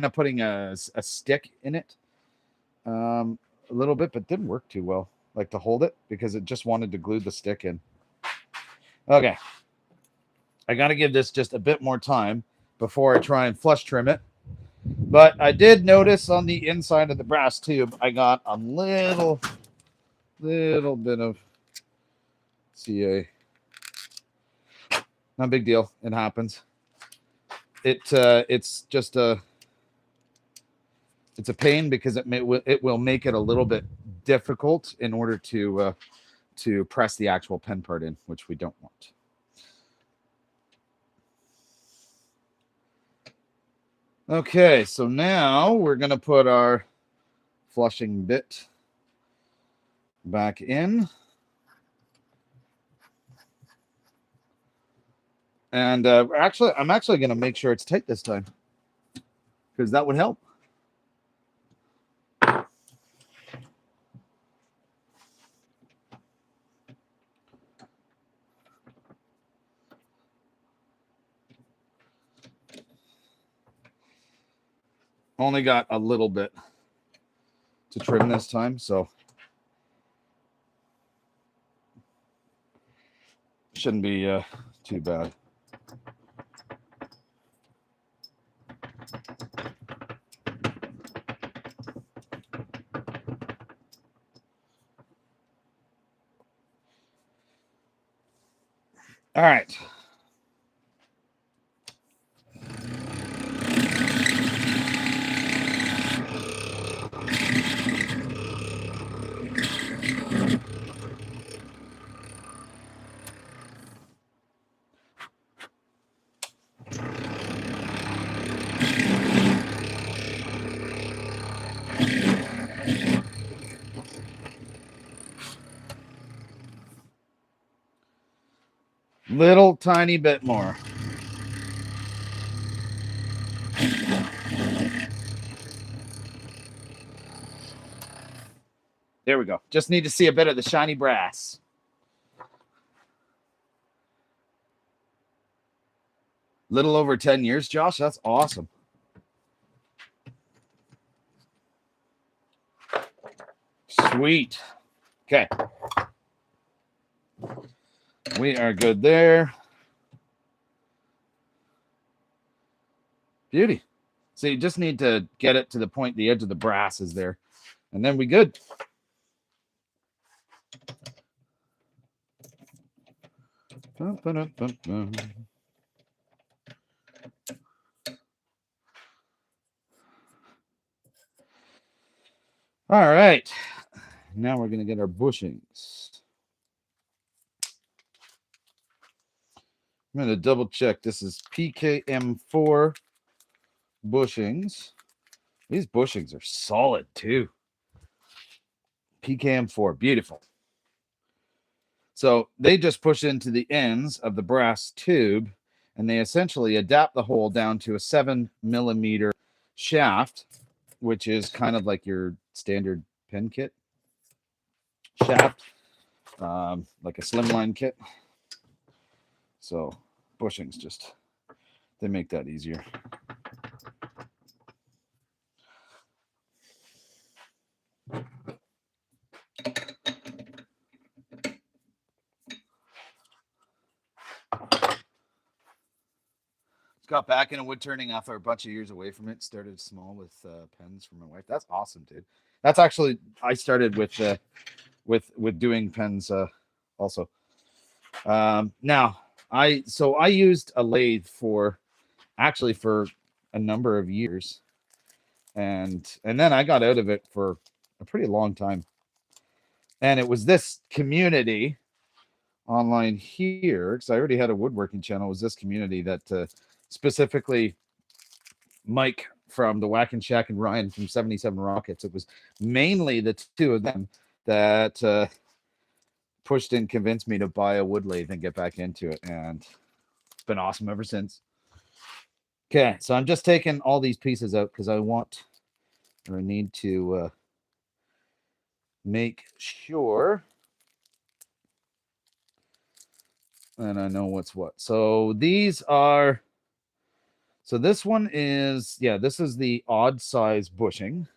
of putting a stick in it a little bit, but didn't work too well. Like to hold it because it just wanted to glue the stick in. Okay. I got to give this just a bit more time before I try and flush trim it. But I did notice on the inside of the brass tube, I got a little bit of CA. Not a big deal. It happens. It's just it's a pain because it will make it a little bit difficult in order to press the actual pen part in, which we don't want. Okay, so now we're going to put our flushing bit back in. And I'm actually going to make sure it's tight this time because that would help. Only got a little bit to trim this time, so shouldn't be too bad. All right. Little tiny bit more. There we go. Just need to see a bit of the shiny brass. Little over 10 years, Josh. That's awesome. Sweet. Okay. We are good there. Beauty. So you just need to get it to the point the edge of the brass is there. And then we good. Dun, dun, dun, dun, dun. All right. Now we're going to get our bushings. I'm going to double check. This is PKM4 bushings. These bushings are solid too. PKM4, beautiful. So they just push into the ends of the brass tube, and they essentially adapt the hole down to a 7mm shaft, which is kind of like your standard pen kit shaft, like a slimline kit. So bushings just, they make that easier. Got back into wood turning after a bunch of years away from it. Started small with pens from my wife. That's awesome, dude. That's actually, I started with doing pens also. Now I used a lathe for a number of years, and then I got out of it for a pretty long time. And it was this community online here, because I already had a woodworking channel. It was this community that specifically Mike from the Whack and Shack and Ryan from 77 Rockets. It was mainly the two of them that pushed and convinced me to buy a wood lathe and get back into it, and it's been awesome ever since. Okay, so I'm just taking all these pieces out because I need to make sure that I know what's what. So these are, so this one is, yeah, this is the odd size bushing.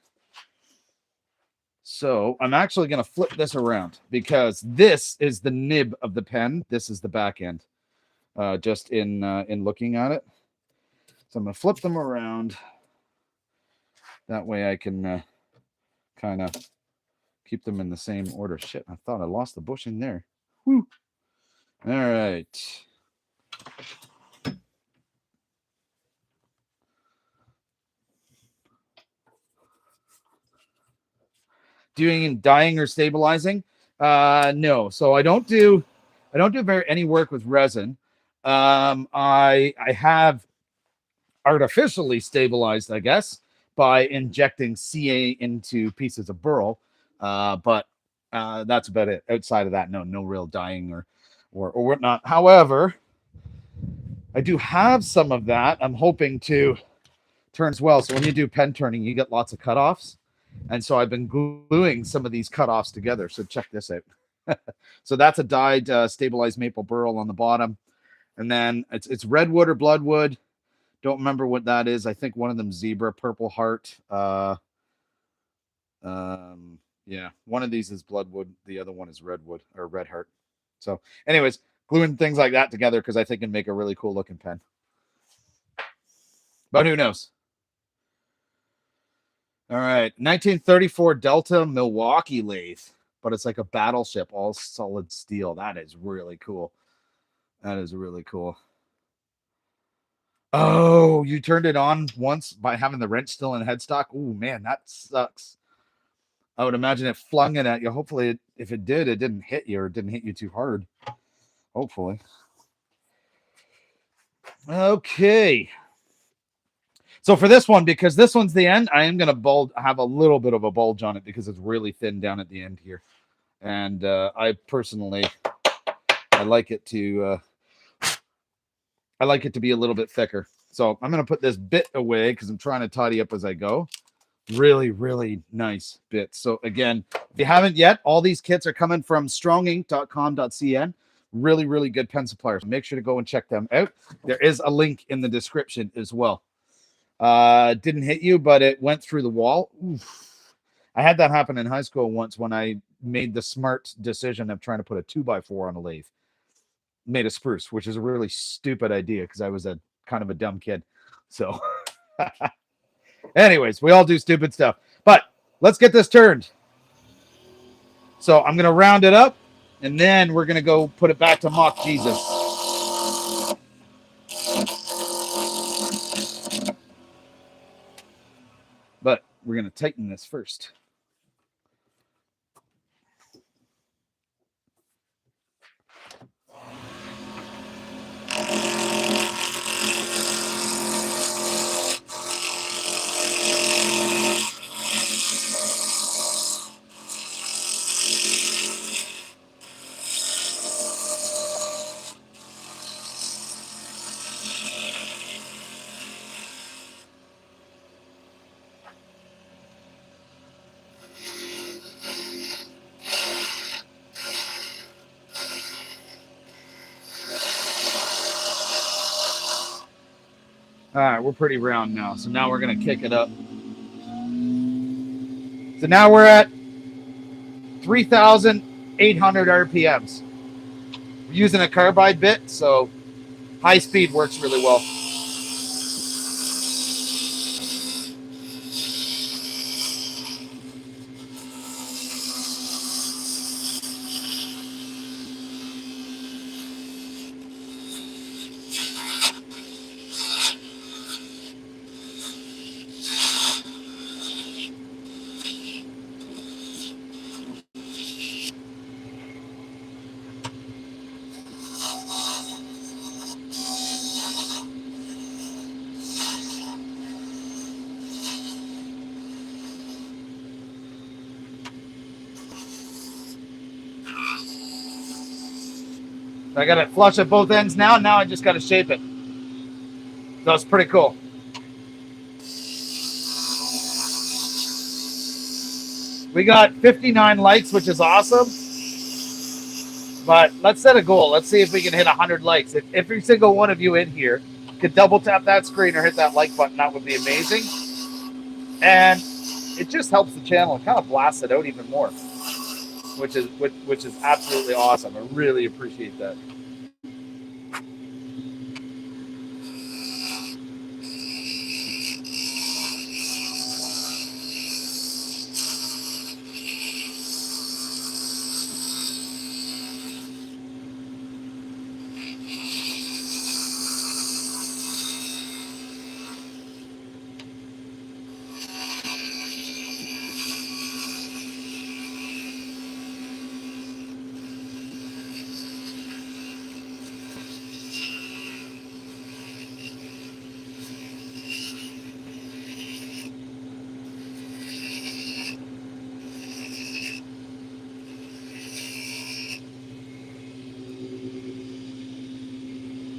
So I'm actually going to flip this around because this is the nib of the pen. This is the back end, just in looking at it. So I'm going to flip them around. That way I can kind of keep them in the same order. Shit, I thought I lost the bushing there. Whew. All right. Doing dyeing or stabilizing? No. So I don't do any work with resin. I have artificially stabilized, I guess, by injecting CA into pieces of burl. But that's about it. Outside of that, no real dyeing or whatnot. However, I do have some of that. I'm hoping to turn as well. So when you do pen turning, you get lots of cutoffs. And so I've been gluing some of these cutoffs together. So check this out. So that's a dyed stabilized maple burl on the bottom. And then it's redwood or bloodwood. Don't remember what that is. I think one of them zebra, purple heart. Yeah, one of these is bloodwood. The other one is redwood or red heart. So anyways, gluing things like that together because I think it can make a really cool looking pen. But who knows? All right, 1934 Delta Milwaukee lathe, but it's like a battleship, all solid steel. That is really cool. That is really cool. Oh, you turned it on once by having the wrench still in headstock? Oh, man, that sucks. I would imagine it flung it at you. Hopefully, if it did, it didn't hit you or it didn't hit you too hard. Hopefully. Okay. So for this one, because this one's the end, I am going to have a little bit of a bulge on it because it's really thin down at the end here. And I personally, I like it to I like it to be a little bit thicker. So I'm going to put this bit away because I'm trying to tidy up as I go. Really, really nice bits. So again, if you haven't yet, all these kits are coming from strongink.com.cn. Really, really good pen suppliers. Make sure to go and check them out. There is a link in the description as well. Didn't hit you, but it went through the wall. Oof. I had that happen in high school once when I made the smart decision of trying to put a 2x4 on a lathe. Made a spruce, which is a really stupid idea because I was a kind of a dumb kid. So anyways, we all do stupid stuff. But let's get this turned. So I'm going to round it up, and then we're going to go put it back to mock Jesus. But we're going to tighten this first. All right, we're pretty round now. So now we're going to kick it up. So now we're at 3,800 RPMs. We're using a carbide bit, so high speed works really well. I got it flush at both ends now. Now I just got to shape it. That's pretty cool. We got 59 likes, which is awesome. But let's set a goal. Let's see if we can hit 100 likes. If every single one of you in here could double tap that screen or hit that like button, that would be amazing. And it just helps the channel and kind of blasts it out even more, which is absolutely awesome. I really appreciate that.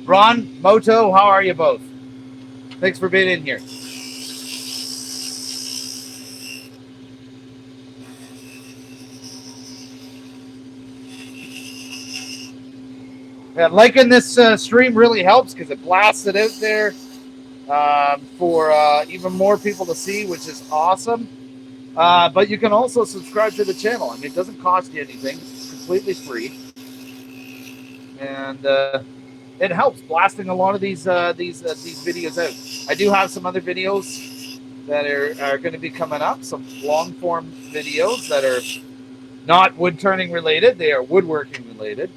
Ron, Moto, how are you both? Thanks for being in here. Yeah, liking this stream really helps because it blasts it out there for even more people to see, which is awesome. But you can also subscribe to the channel. I mean, it doesn't cost you anything. It's completely free. And it helps blasting a lot of these videos out. I do have some other videos that are going to be coming up, some long form videos that are not wood turning related. They are woodworking related.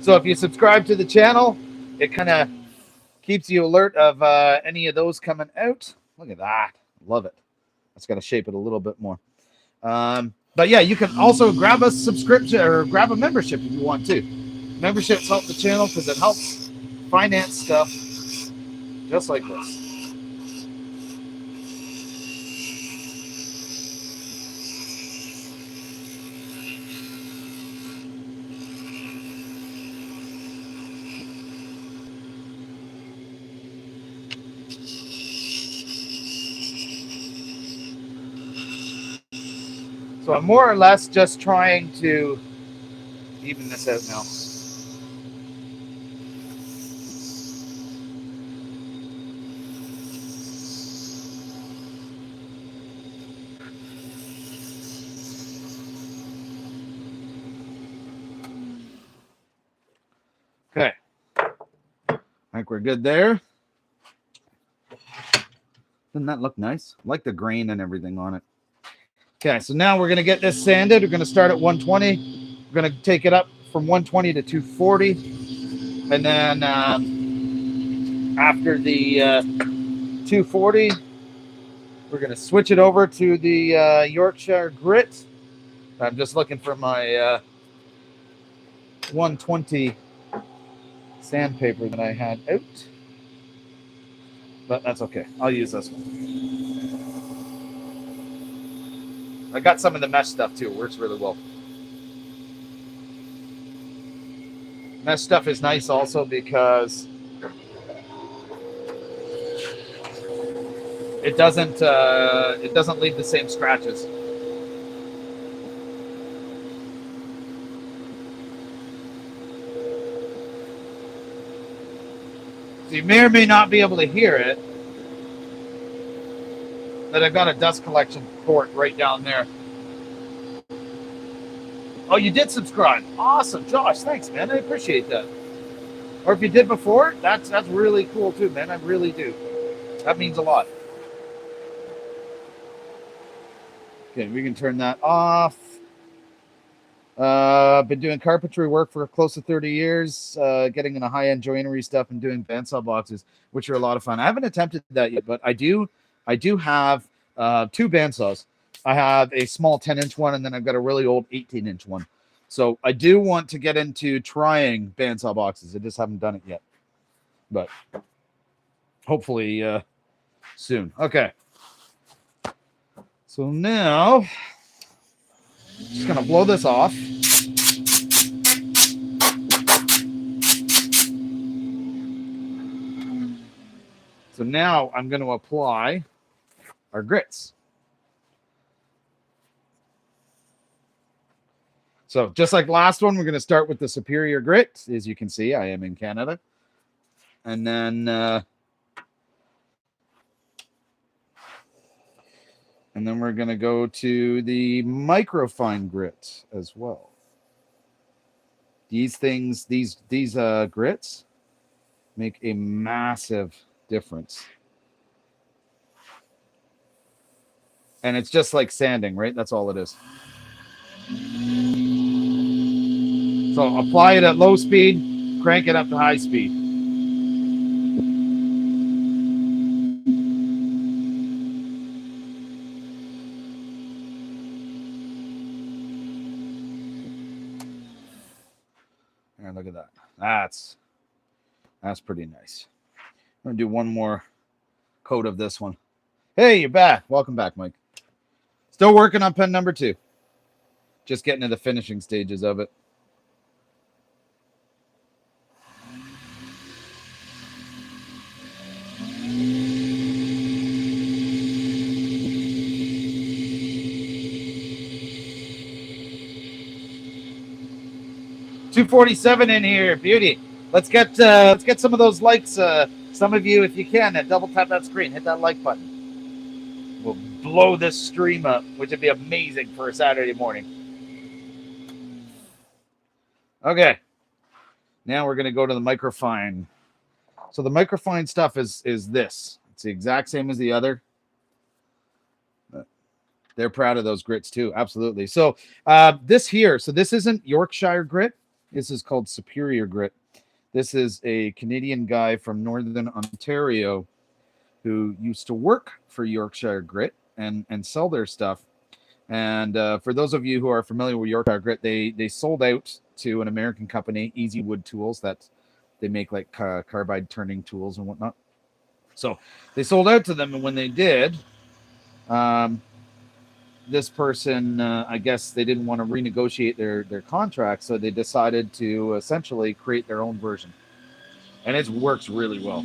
So if you subscribe to the channel, it kind of keeps you alert of any of those coming out. Look at that. Love it. That's got to shape it a little bit more. But yeah, you can also grab a subscription or grab a membership if you want to. Memberships help the channel because it helps finance stuff just like this. So I'm more or less just trying to even this out now. Okay. I think we're good there. Doesn't that look nice? I like the grain and everything on it. Okay, so now we're going to get this sanded. We're going to start at 120. We're going to take it up from 120 to 240. And then after the 240, we're going to switch it over to the Yorkshire grit. I'm just looking for my 120 sandpaper that I had out. But that's okay. I'll use this one. I got some of the mesh stuff too. It works really well. Mesh stuff is nice also because it doesn't leave the same scratches. So you may or may not be able to hear it, but I've got a dust collection port right down there. Oh, you did subscribe. Awesome, Josh. Thanks, man. I appreciate that. Or if you did before, that's really cool too, man. I really do. That means a lot. Okay, we can turn that off. Been doing carpentry work for close to 30 years, getting into high-end joinery stuff and doing bandsaw boxes, which are a lot of fun. I haven't attempted that yet, but I do have two bandsaws. I have a small 10-inch one, and then I've got a really old 18-inch one. So I do want to get into trying bandsaw boxes. I just haven't done it yet, but hopefully soon. Okay. So now, just gonna blow this off. So now I'm going to apply our grits. So just like last one, we're going to start with the Superior Grit. As you can see, I am in Canada. And then we're going to go to the Microfine Grit as well. These things, these grits make a massive difference. And it's just like sanding, right? That's all it is. So apply it at low speed, crank it up to high speed. And look at that. That's pretty nice. I'm going to do one more coat of this one. Hey, you're back. Welcome back, Mike. Still working on pen number 2. Just getting to the finishing stages of it. $247 in here, beauty. Let's get some of those likes. Some of you, if you can, double tap that screen, hit that like button. We'll blow this stream up, which would be amazing for a Saturday morning. Okay, now we're gonna go to the Microfine. So the Microfine stuff is this. It's the exact same as the other. They're proud of those grits too, absolutely. So this here, so this isn't Yorkshire grit. This is called Superior Grit. This is a Canadian guy from Northern Ontario who used to work for Yorkshire Grit and sell their stuff. And for those of you who are familiar with Yorkshire Grit, they sold out to an American company, Easy Wood Tools, that they make like carbide turning tools and whatnot. So they sold out to them, and when they did, this person, I guess they didn't want to renegotiate their contract, so they decided to essentially create their own version. And it works really well.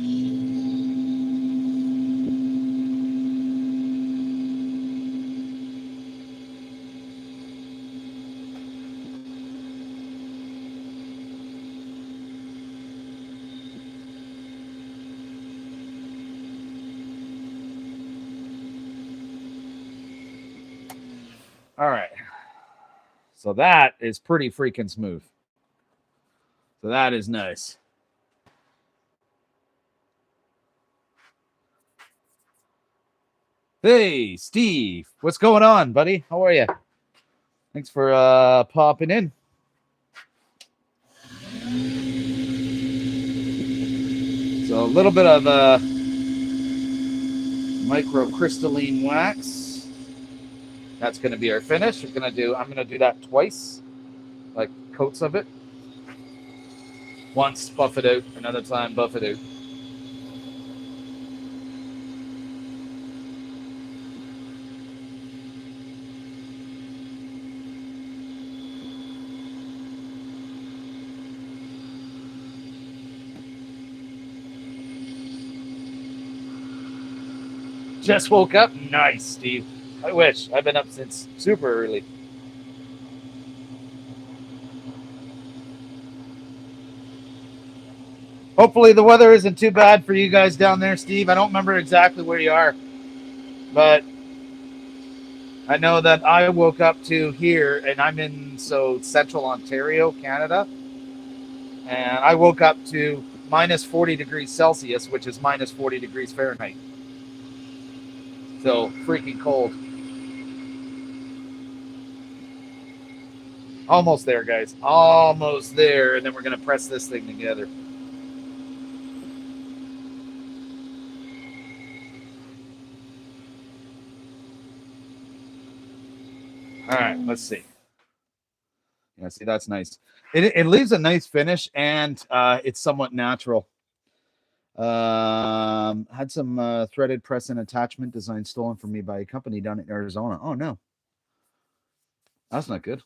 All right. So that is pretty freaking smooth. So that is nice. Hey, Steve. What's going on, buddy? How are you? Thanks for popping in. So a little bit of microcrystalline wax. That's going to be our finish. I'm going to do that twice, like coats of it. Once buff it out, another time buff it out. Just woke up. Nice, Steve. I wish. I've been up since super early. Hopefully the weather isn't too bad for you guys down there, Steve. I don't remember exactly where you are, but I know that I woke up to here, and I'm in central Ontario, Canada, and I woke up to minus 40 degrees Celsius, which is minus 40 degrees Fahrenheit. So freaking cold. Almost there, guys. Almost there, and then we're gonna press this thing together. All right, let's see. Yeah, see, that's nice. It leaves a nice finish, and it's somewhat natural. Had some threaded press and attachment design stolen from me by a company down in Arizona. Oh no, that's not good.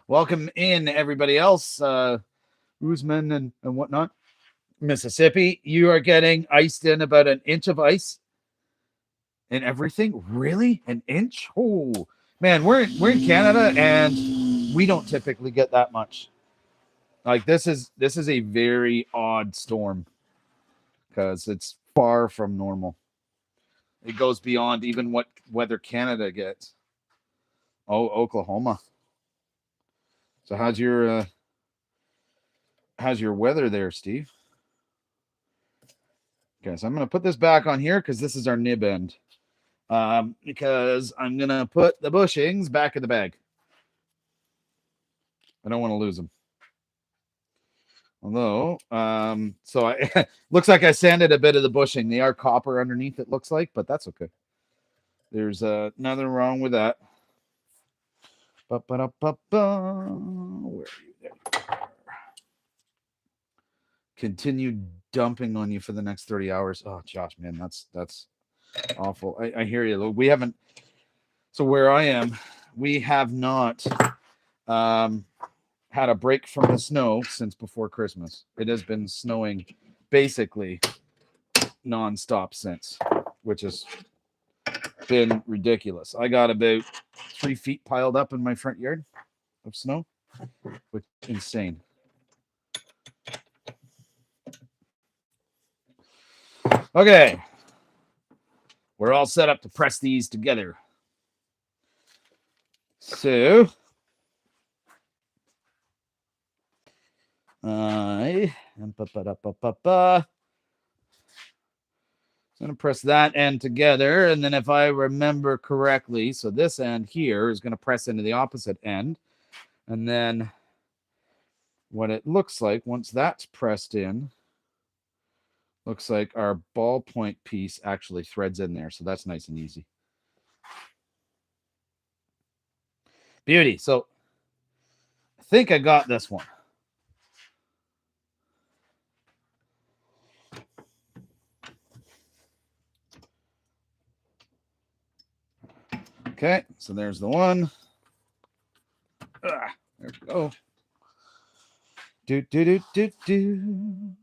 Welcome in everybody else, Usman and whatnot. Mississippi, you are getting iced in about an inch of ice and everything. Really, an inch? Oh man, we're in Canada, and we don't typically get that much. Like this is a very odd storm because it's far from normal. It goes beyond even what weather Canada gets. Oh, Oklahoma. So how's your weather there, Steve? Okay, so I'm gonna put this back on here because this is our nib end. Because I'm gonna put the bushings back in the bag. I don't want to lose them. Although, so I looks like I sanded a bit of the bushing. They are copper underneath, it looks like, but that's okay. There's nothing wrong with that. Where are you? There. Continue dumping on you for the next 30 hours. Oh, Josh, man, that's awful. I hear you. We haven't. So where I am, we have not had a break from the snow since before Christmas. It has been snowing basically nonstop since, which has been ridiculous. I got about 3 feet piled up in my front yard of snow, which is insane. Okay, we're all set up to press these together. So I'm going to press that end together, and then if I remember correctly, so this end here is going to press into the opposite end, and then what it looks like once that's pressed in, looks like our ballpoint piece actually threads in there, so that's nice and easy. Beauty. So I think I got this one. Okay, so there's the one. There we go. Do do do do do.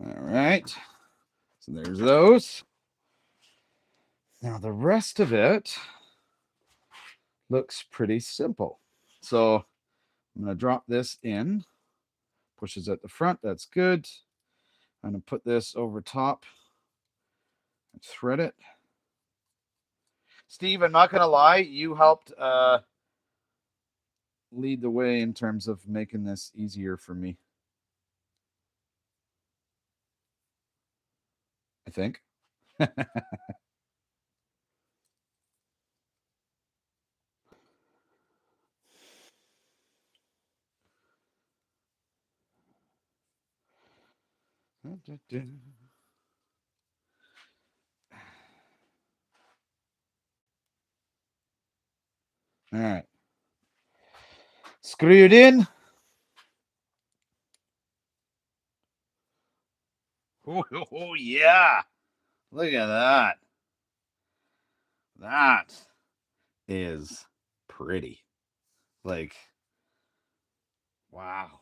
All right. So there's those. Now the rest of it, looks pretty simple. So I'm going to drop this in, pushes at the front. That's good. I'm going to put this over top and thread it. Steve, I'm not going to lie. You helped lead the way in terms of making this easier for me. I think. All right. Screw it in. Oh, yeah. Look at that. That is pretty. Like, wow.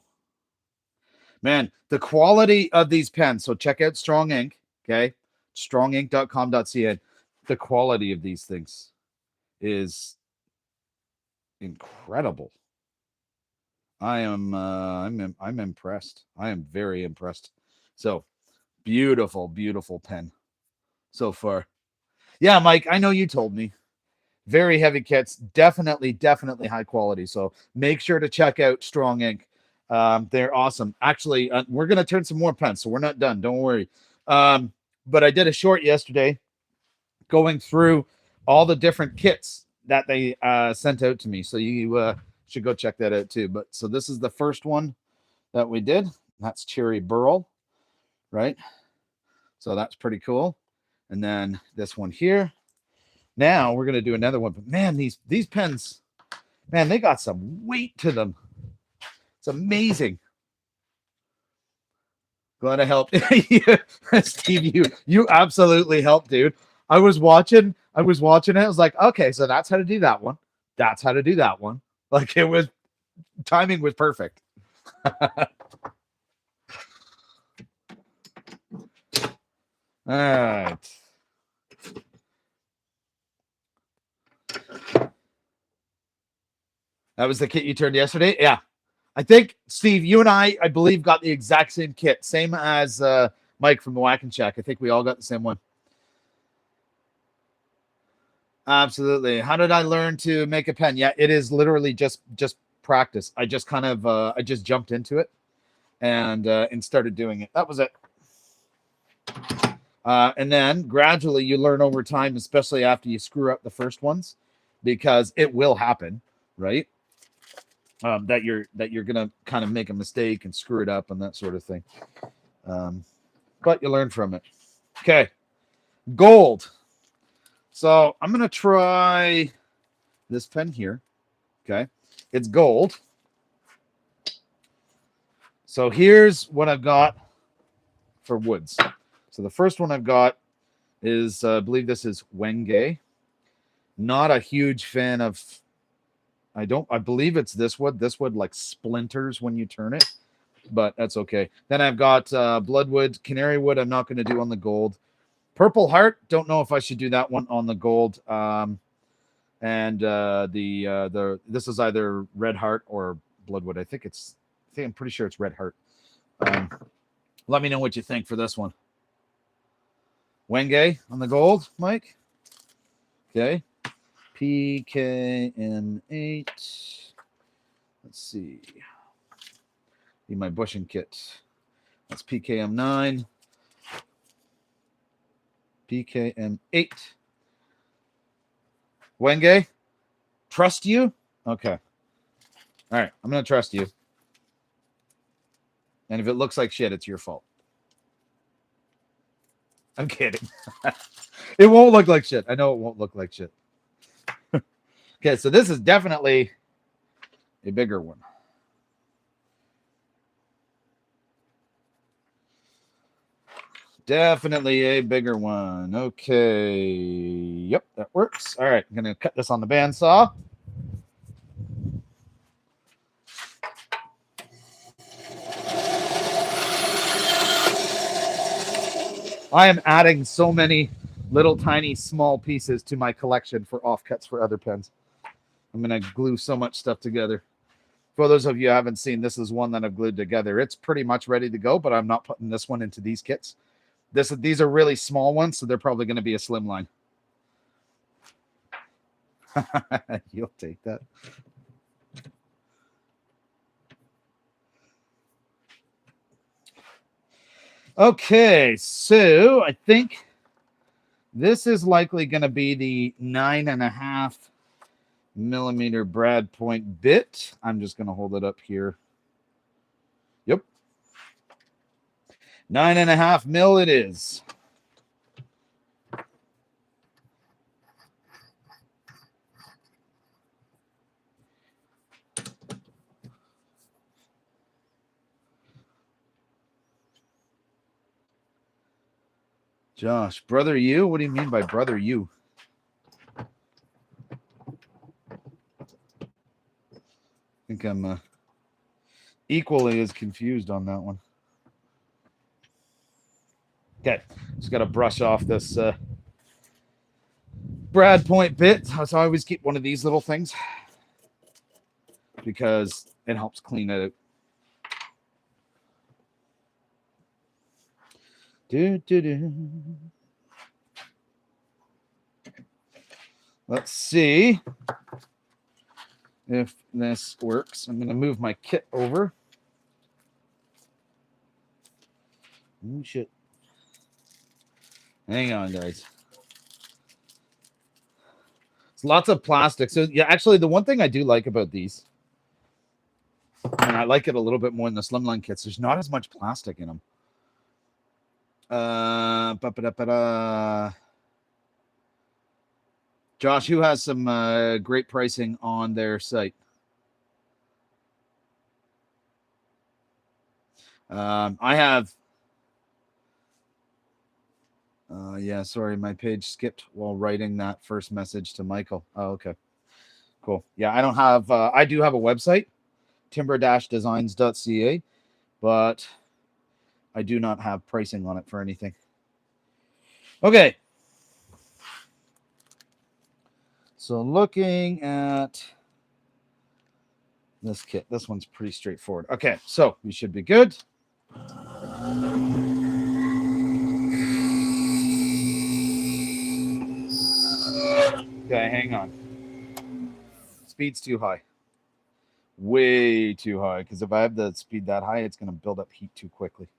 Man, the quality of these pens. So check out Strong Ink, okay? strongink.com.ca. The quality of these things is incredible. I'm impressed. I am very impressed. So, beautiful, beautiful pen so far. Yeah, Mike, I know you told me. Very heavy kits, definitely high quality. So make sure to check out Strong Ink. They're awesome. Actually, we're gonna turn some more pens, so we're not done. Don't worry. But I did a short yesterday, going through all the different kits that they sent out to me. So you should go check that out too. But so this is the first one that we did. That's Cherry Burl, right? So that's pretty cool. And then this one here. Now we're gonna do another one. But man, these pens, man, they got some weight to them. It's amazing. Glad I helped. Steve, you absolutely helped, dude. I was watching it. I was like, okay, so that's how to do that one. That's how to do that one. Like it was timing was perfect. All right. That was the kit you turned yesterday? Yeah. I think, Steve, you and I believe, got the exact same kit. Same as Mike from the Whack and Shack. I think we all got the same one. Absolutely. How did I learn to make a pen? Yeah, it is literally just practice. I just kind of I just jumped into it and started doing it. That was it. And then gradually you learn over time, especially after you screw up the first ones, because it will happen, right? That you're gonna kind of make a mistake and screw it up and that sort of thing. But you learn from it. Okay, gold. So I'm gonna try this pen here. Okay, it's gold. So here's what I've got for woods. So the first one I've got is, I believe this is Wenge. Not a huge fan of. I believe it's this wood. This wood like splinters when you turn it, but that's okay. Then I've got Bloodwood, Canary Wood. I'm not going to do on the gold. Purple Heart. Don't know if I should do that one on the gold. And this is either Red Heart or Bloodwood. I'm pretty sure it's Red Heart. Let me know what you think for this one. Wenge on the gold, Mike. Okay. PKM8. Let's see. Need my bushing kit. That's PKM9. PKM8. Wenge, trust you? Okay. All right. I'm going to trust you. And if it looks like shit, it's your fault. I'm kidding. It won't look like shit. I know it won't look like shit. Okay, so this is definitely a bigger one. Definitely a bigger one. Okay. Yep, that works. All right, I'm going to cut this on the bandsaw. I am adding so many little tiny small pieces to my collection for offcuts for other pens. I'm going to glue so much stuff together. For those of you who haven't seen, this is one that I've glued together. It's pretty much ready to go, but I'm not putting this one into these kits. These are really small ones, so they're probably going to be a slim line. You'll take that. Okay, so I think this is likely going to be the 9.5 millimeter brad point bit. I'm just going to hold it up here. Yep. 9.5 mil it is. Josh, brother you? What do you mean by brother you? I think I'm equally as confused on that one. Okay, just got to brush off this brad point bit. So I always keep one of these little things because it helps clean it out. Let's see if this works. I'm going to move my kit over. Oh, shit. Hang on, guys. It's lots of plastic. So, yeah, actually, the one thing I do like about these, and I like it a little bit more in the slimline kits, there's not as much plastic in them. Josh, who has some great pricing on their site? I have. Yeah, sorry, my page skipped while writing that first message to Michael. Oh, okay, cool. Yeah, I don't have. I do have a website, timber-designs.ca, but I do not have pricing on it for anything. Okay. So looking at this kit, this one's pretty straightforward. Okay, so we should be good. Okay, hang on. Speed's too high. Way too high, because if I have the speed that high, it's going to build up heat too quickly.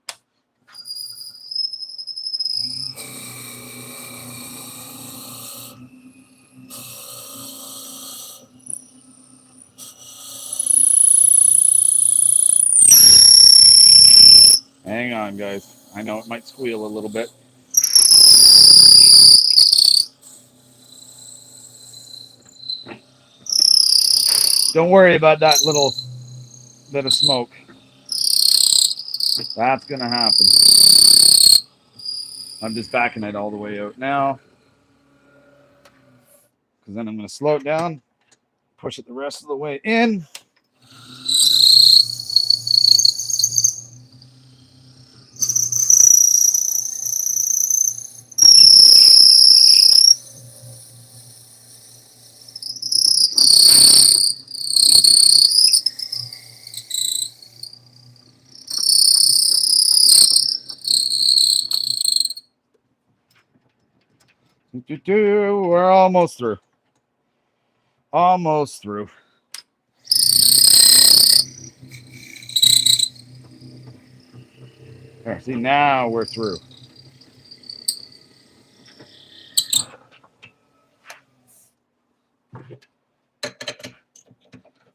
Hang on, guys. I know it might squeal a little bit. Don't worry about that little bit of smoke. That's going to happen. I'm just backing it all the way out now. Because then I'm going to slow it down, push it the rest of the way in. We're almost through. Almost through. There, see, now we're through.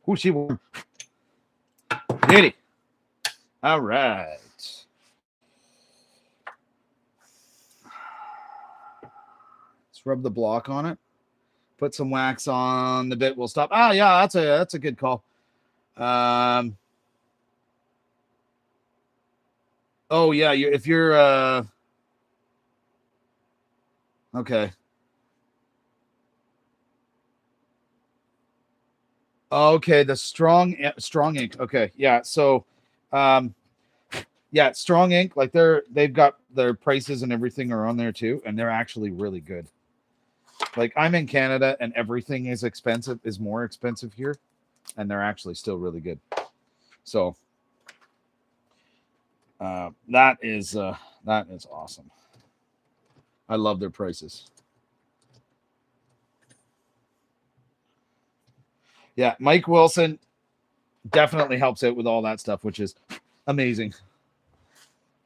Who's she? Kitty. All right. Let's rub the block on it. Put some wax on the bit. We'll stop. Ah, yeah, that's a good call. Oh yeah, if you're okay. Okay, the strong ink. Okay, yeah. So, yeah, strong ink. Like they've got their prices and everything are on there too, and they're actually really good. Like I'm in Canada and everything is expensive, is more expensive here, and they're actually still really good. So that is awesome. I love their prices. Yeah, Mike Wilson definitely helps out with all that stuff, which is amazing.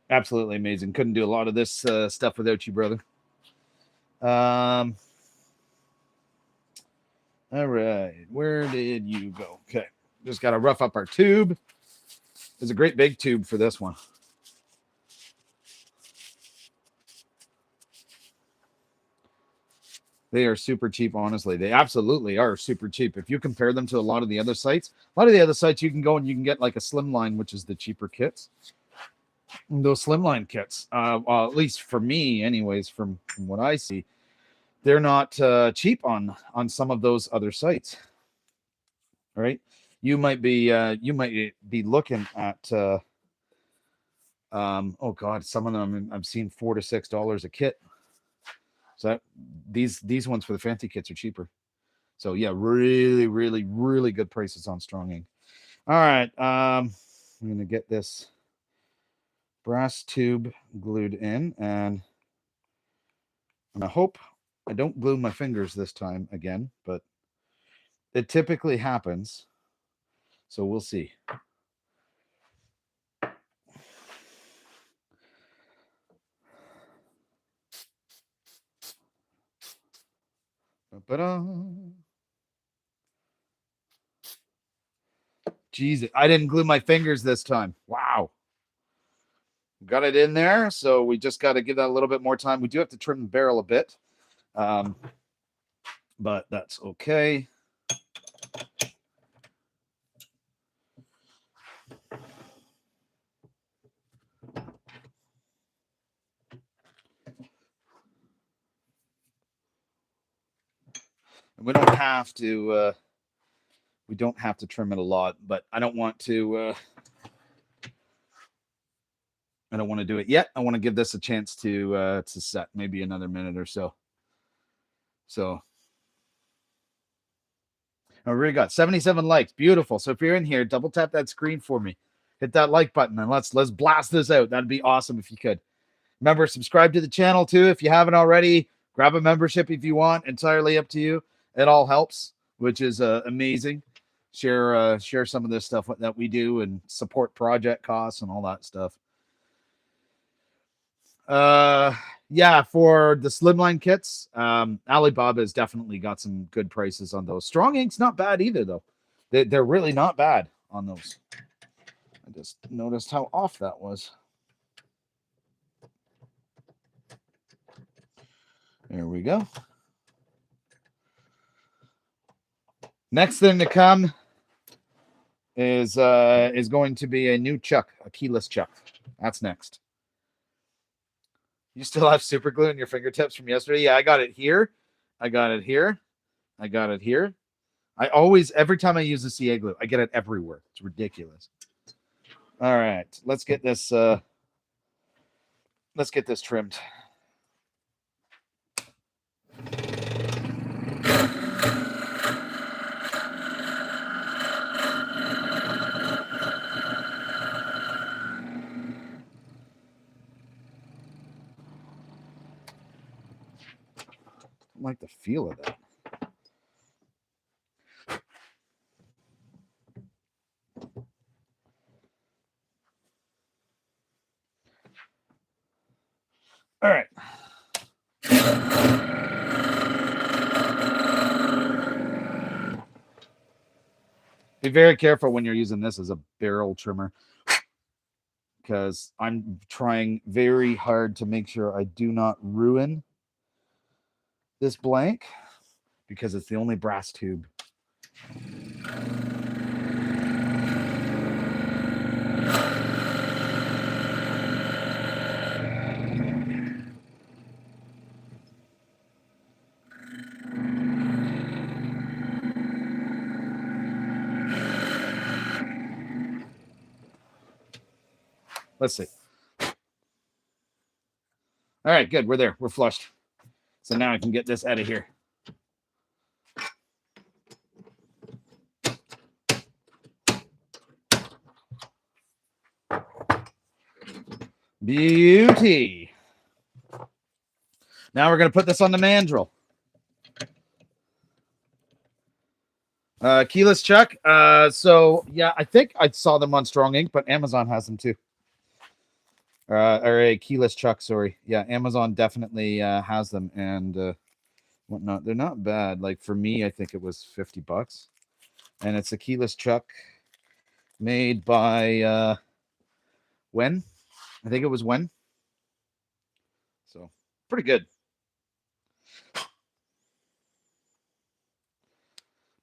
Absolutely amazing. Couldn't do a lot of this stuff without you, brother. All right, where did you go? Okay, just got to rough up our tube. There's a great big tube for this one. They are super cheap, honestly. They absolutely are super cheap. If you compare them to a lot of the other sites, you can go and you can get like a slimline, which is the cheaper kits. Those slimline kits, well, at least for me, anyways, from what I see, they're not cheap on some of those other sites. Right? You might be looking at oh god, some of them I've seen $4 to $6 a kit. So that, these ones for the fancy kits are cheaper. So yeah, really, really, really good prices on Strong Ink. All right, I'm gonna get this brass tube glued in, and I hope I don't glue my fingers this time again, but it typically happens. So we'll see. Jeez, I didn't glue my fingers this time. Wow. Got it in there, so we just got to give that a little bit more time. We do have to trim the barrel a bit, but that's okay. And we don't have to trim it a lot, but I don't want to do it yet. I want to give this a chance to set, maybe another minute or so. So I already got 77 likes. Beautiful. So if you're in here, double tap that screen for me. Hit that like button and let's blast this out. That'd be awesome if you could. Remember, subscribe to the channel too if you haven't already. Grab a membership if you want. Entirely up to you. It all helps, which is amazing. Share some of this stuff that we do and support project costs and all that stuff. Yeah, for the slimline kits, Alibaba has definitely got some good prices on those. Strong Ink's not bad either, though. They're really not bad on those. I just noticed how off that was. There we go. Next thing to come is going to be a new chuck, a keyless chuck. That's next. You still have super glue in your fingertips from yesterday? Yeah, I got it here. I got it here. I got it here. I always, every time I use the CA glue, I get it everywhere. It's ridiculous. All right, let's get this trimmed. I like the feel of that. All right. Be very careful when you're using this as a barrel trimmer, because I'm trying very hard to make sure I do not ruin this blank, because it's the only brass tube. Let's see. All right, good. We're there. We're flushed. So now I can get this out of here. Beauty. Now we're going to put this on the mandrel. Keyless chuck. So yeah, I think I saw them on Strong Ink, but Amazon has them too. Or a keyless chuck, sorry. Yeah, Amazon definitely has them and whatnot. They're not bad. Like for me, I think it was $50. And it's a keyless chuck made by Wen. I think it was Wen. So pretty good.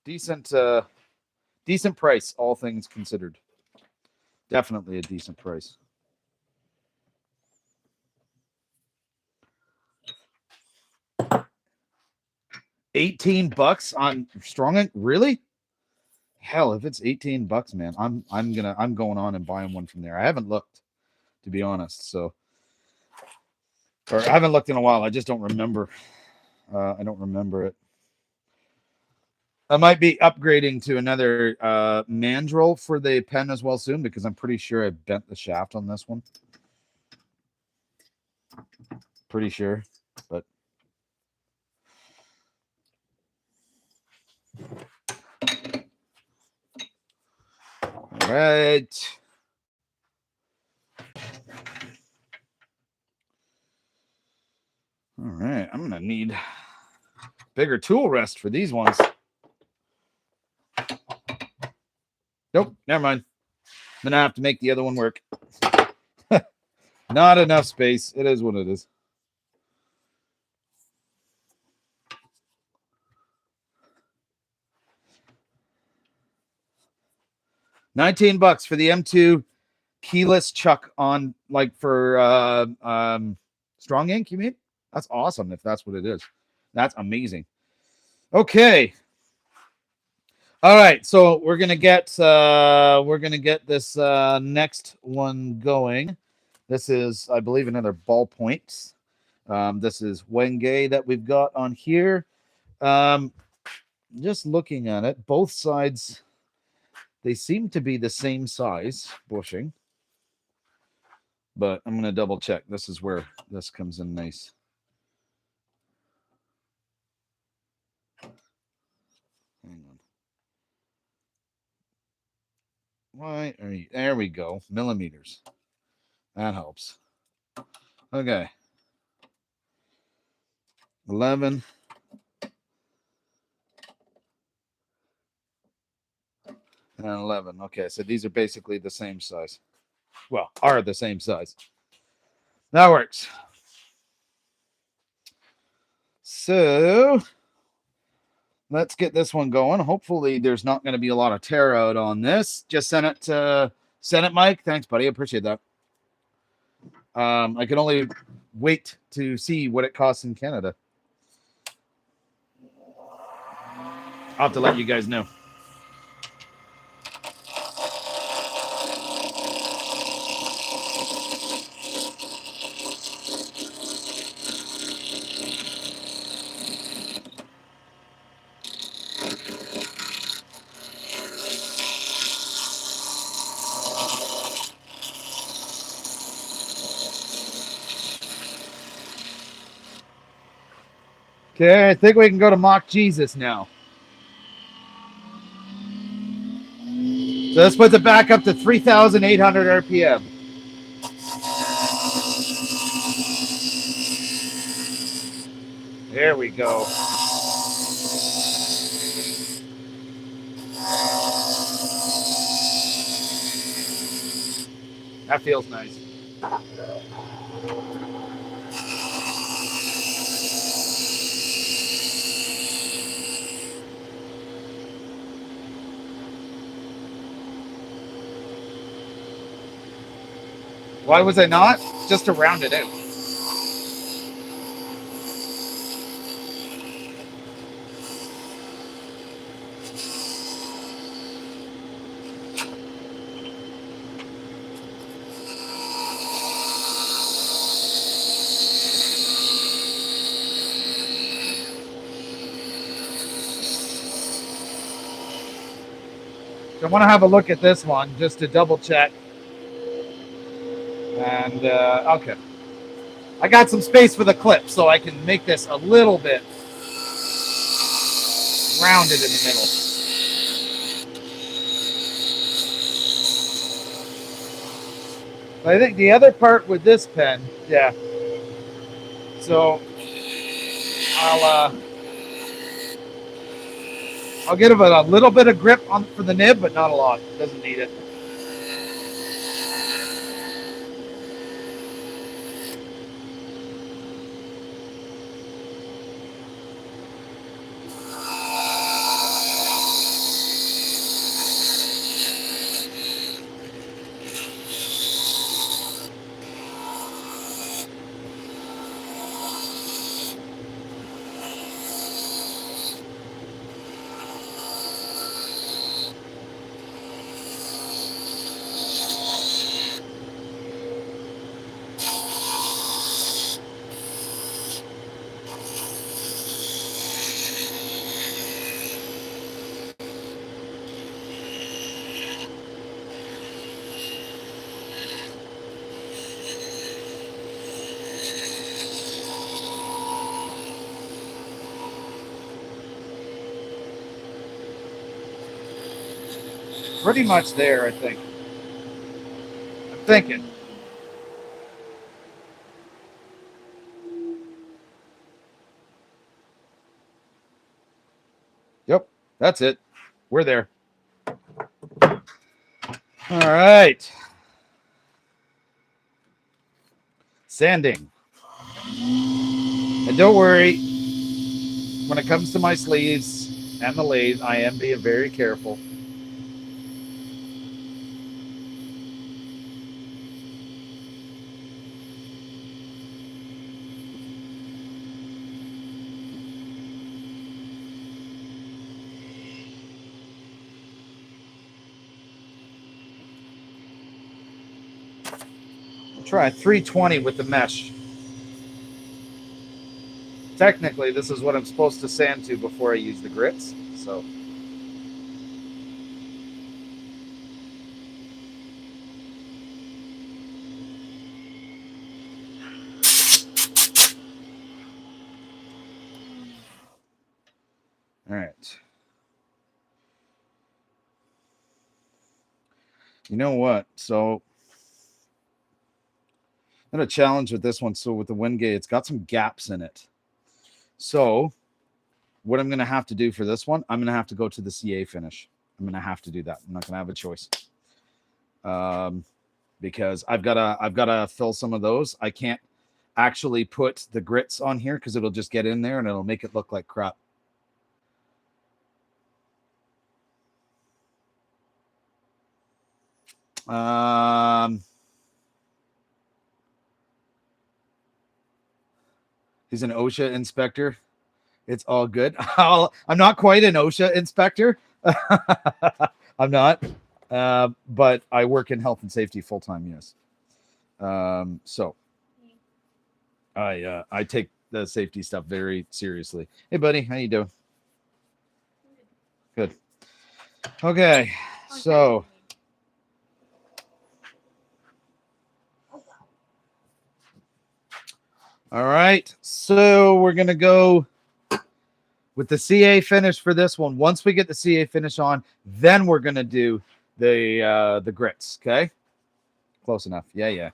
Decent decent price, all things considered. Definitely a decent price. $18 on Strong Ink? Really? Hell, if it's $18, man, I'm going on and buying one from there. I haven't looked, to be honest. So, or I haven't looked in a while. I just don't remember. I don't remember it. I might be upgrading to another mandrel for the pen as well soon because I'm pretty sure I bent the shaft on this one. Pretty sure, but all right. All right, I'm gonna need bigger tool rest for these ones. Nope, never mind. I'm gonna have to make the other one work. Not enough space. It is what it is. $19 for the M2 keyless chuck on, like, for Strong Ink, you mean? That's awesome if that's what it is. That's amazing. Okay. All right, so we're gonna get this next one going. This is, I believe, another ballpoint. This is Wenge that we've got on here. Just looking at it, both sides, they seem to be the same size bushing, but I'm gonna double check. This is where this comes in nice. Hang on. Why are you, there we go. Millimeters. That helps. Okay. 11. And 11. Okay, so these are basically the same size. Well, are the same size. That works. So let's get this one going. Hopefully there's not going to be a lot of tear out on this. Just send it, Mike. Thanks, buddy. I appreciate that. I can only wait to see what it costs in Canada. I'll have to let you guys know. Okay, I think we can go to Mock Jesus now. So this puts it back up to 3,800 RPM. There we go. That feels nice. Why was I not? Just to round it out. So I want to have a look at this one just to double check. And okay, I got some space for the clip, so I can make this a little bit rounded in the middle. But I think the other part with this pen, yeah. So I'll give it a little bit of grip on for the nib, but not a lot. Doesn't need it. Pretty much there, I think. I'm thinking. Yep, that's it. We're there. All right. Sanding. And don't worry, when it comes to my sleeves and the lathe, I am being very careful. I'll try 320 with the mesh. Technically, this is what I'm supposed to sand to before I use the grits. So. All right. You know what? So I had a challenge with this one. So with the Wingate, it's got some gaps in it. So what I'm going to have to do for this one, I'm going to have to go to the CA finish. I'm going to have to do that. I'm not going to have a choice. Because I've got to fill some of those. I can't actually put the grits on here because it'll just get in there and it'll make it look like crap. He's an OSHA inspector. It's all good. I'm not quite an OSHA inspector. I'm not, but I work in health and safety full time. Yes. So I take the safety stuff very seriously. Hey, buddy, how you doing? Good. Okay, so. All right, so we're gonna go with the CA finish for this one. Once we get the CA finish on, then we're gonna do the grits. Okay, close enough. Yeah.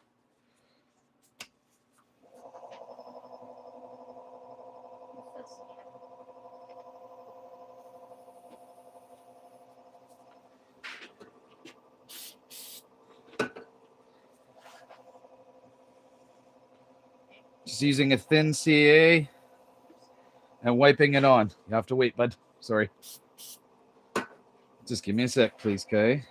Just using a thin CA and wiping it on. You have to wait, bud. Sorry. Just give me a sec, please, okay?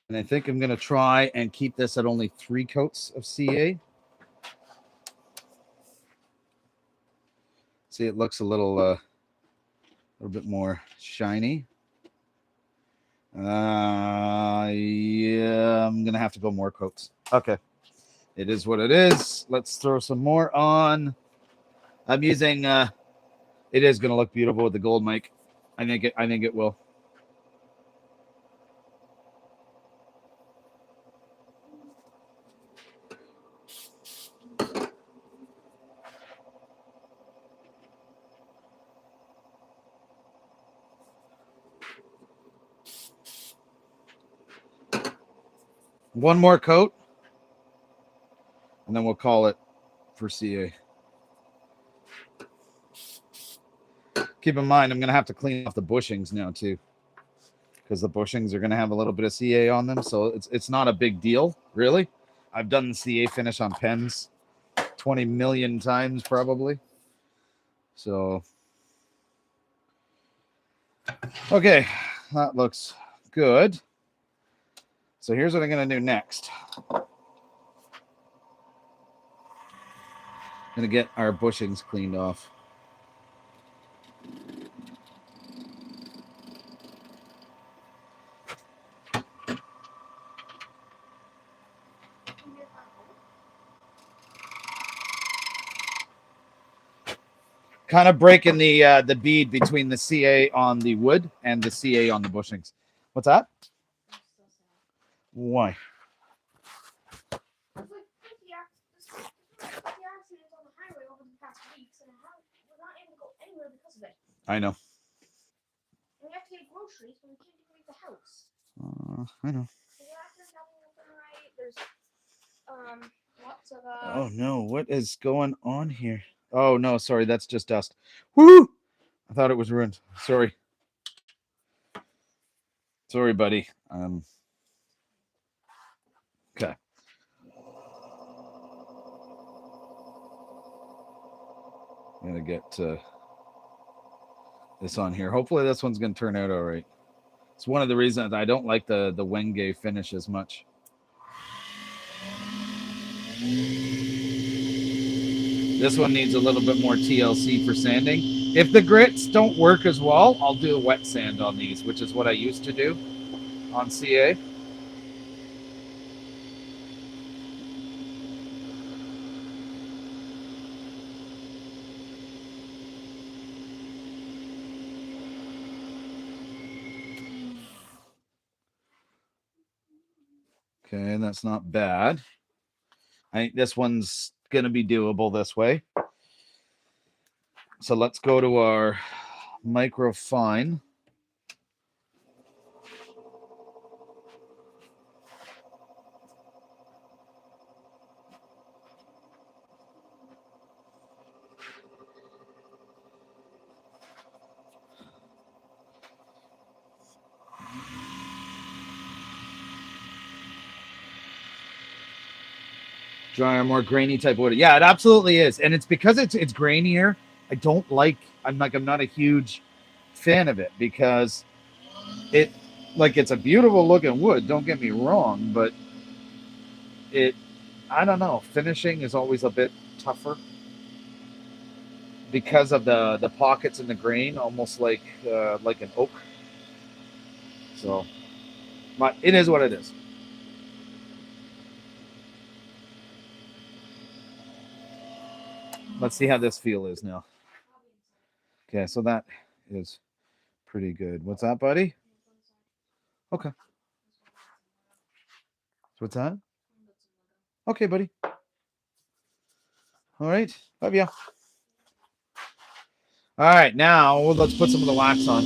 And I think I'm going to try and keep this at only 3 coats of CA. See, it looks a little bit more shiny. Yeah, I'm going to have to go more coats. Okay. It is what it is. Let's throw some more on. I'm using a It is going to look beautiful with the gold mic. I think it will. One more coat, and then we'll call it for CA. Keep in mind, I'm going to have to clean off the bushings now too, because the bushings are going to have a little bit of CA on them. So it's not a big deal, really. I've done the CA finish on pens 20 million times probably. So, okay, that looks good. So here's what I'm going to do next. I'm going to get our bushings cleaned off. Kind of breaking the bead between the CA on the wood and the CA on the bushings. What's that? Why? There's like 50 accidents on the highway over the past weeks, and we're not able to go anywhere because of it. I know. And we have to get groceries, but we can't even leave the house. I know. The accidents happening left and right. There's lots of Oh no, what is going on here? Oh no, sorry, that's just dust. Woo! I thought it was ruined. Sorry. Sorry, buddy. Okay. I'm gonna get this on here. Hopefully this one's gonna turn out all right. It's one of the reasons I don't like the Wenge finish as much. This one needs a little bit more TLC for sanding. If the grits don't work as well, I'll do a wet sand on these, which is what I used to do on CA. Okay, and that's not bad. I think this one's going to be doable this way. So let's go to our micro fine. Drier, more grainy type of wood. Yeah, it absolutely is, and it's because it's grainier. I'm not a huge fan of it because it's a beautiful looking wood. Don't get me wrong, but I don't know. Finishing is always a bit tougher because of the pockets in the grain, almost like an oak. So, but it is what it is. Let's see how this feel is now. Okay, so that is pretty good. What's that, buddy? Okay. So what's that? Okay, buddy. All right. Love ya. All right, now let's put some of the wax on.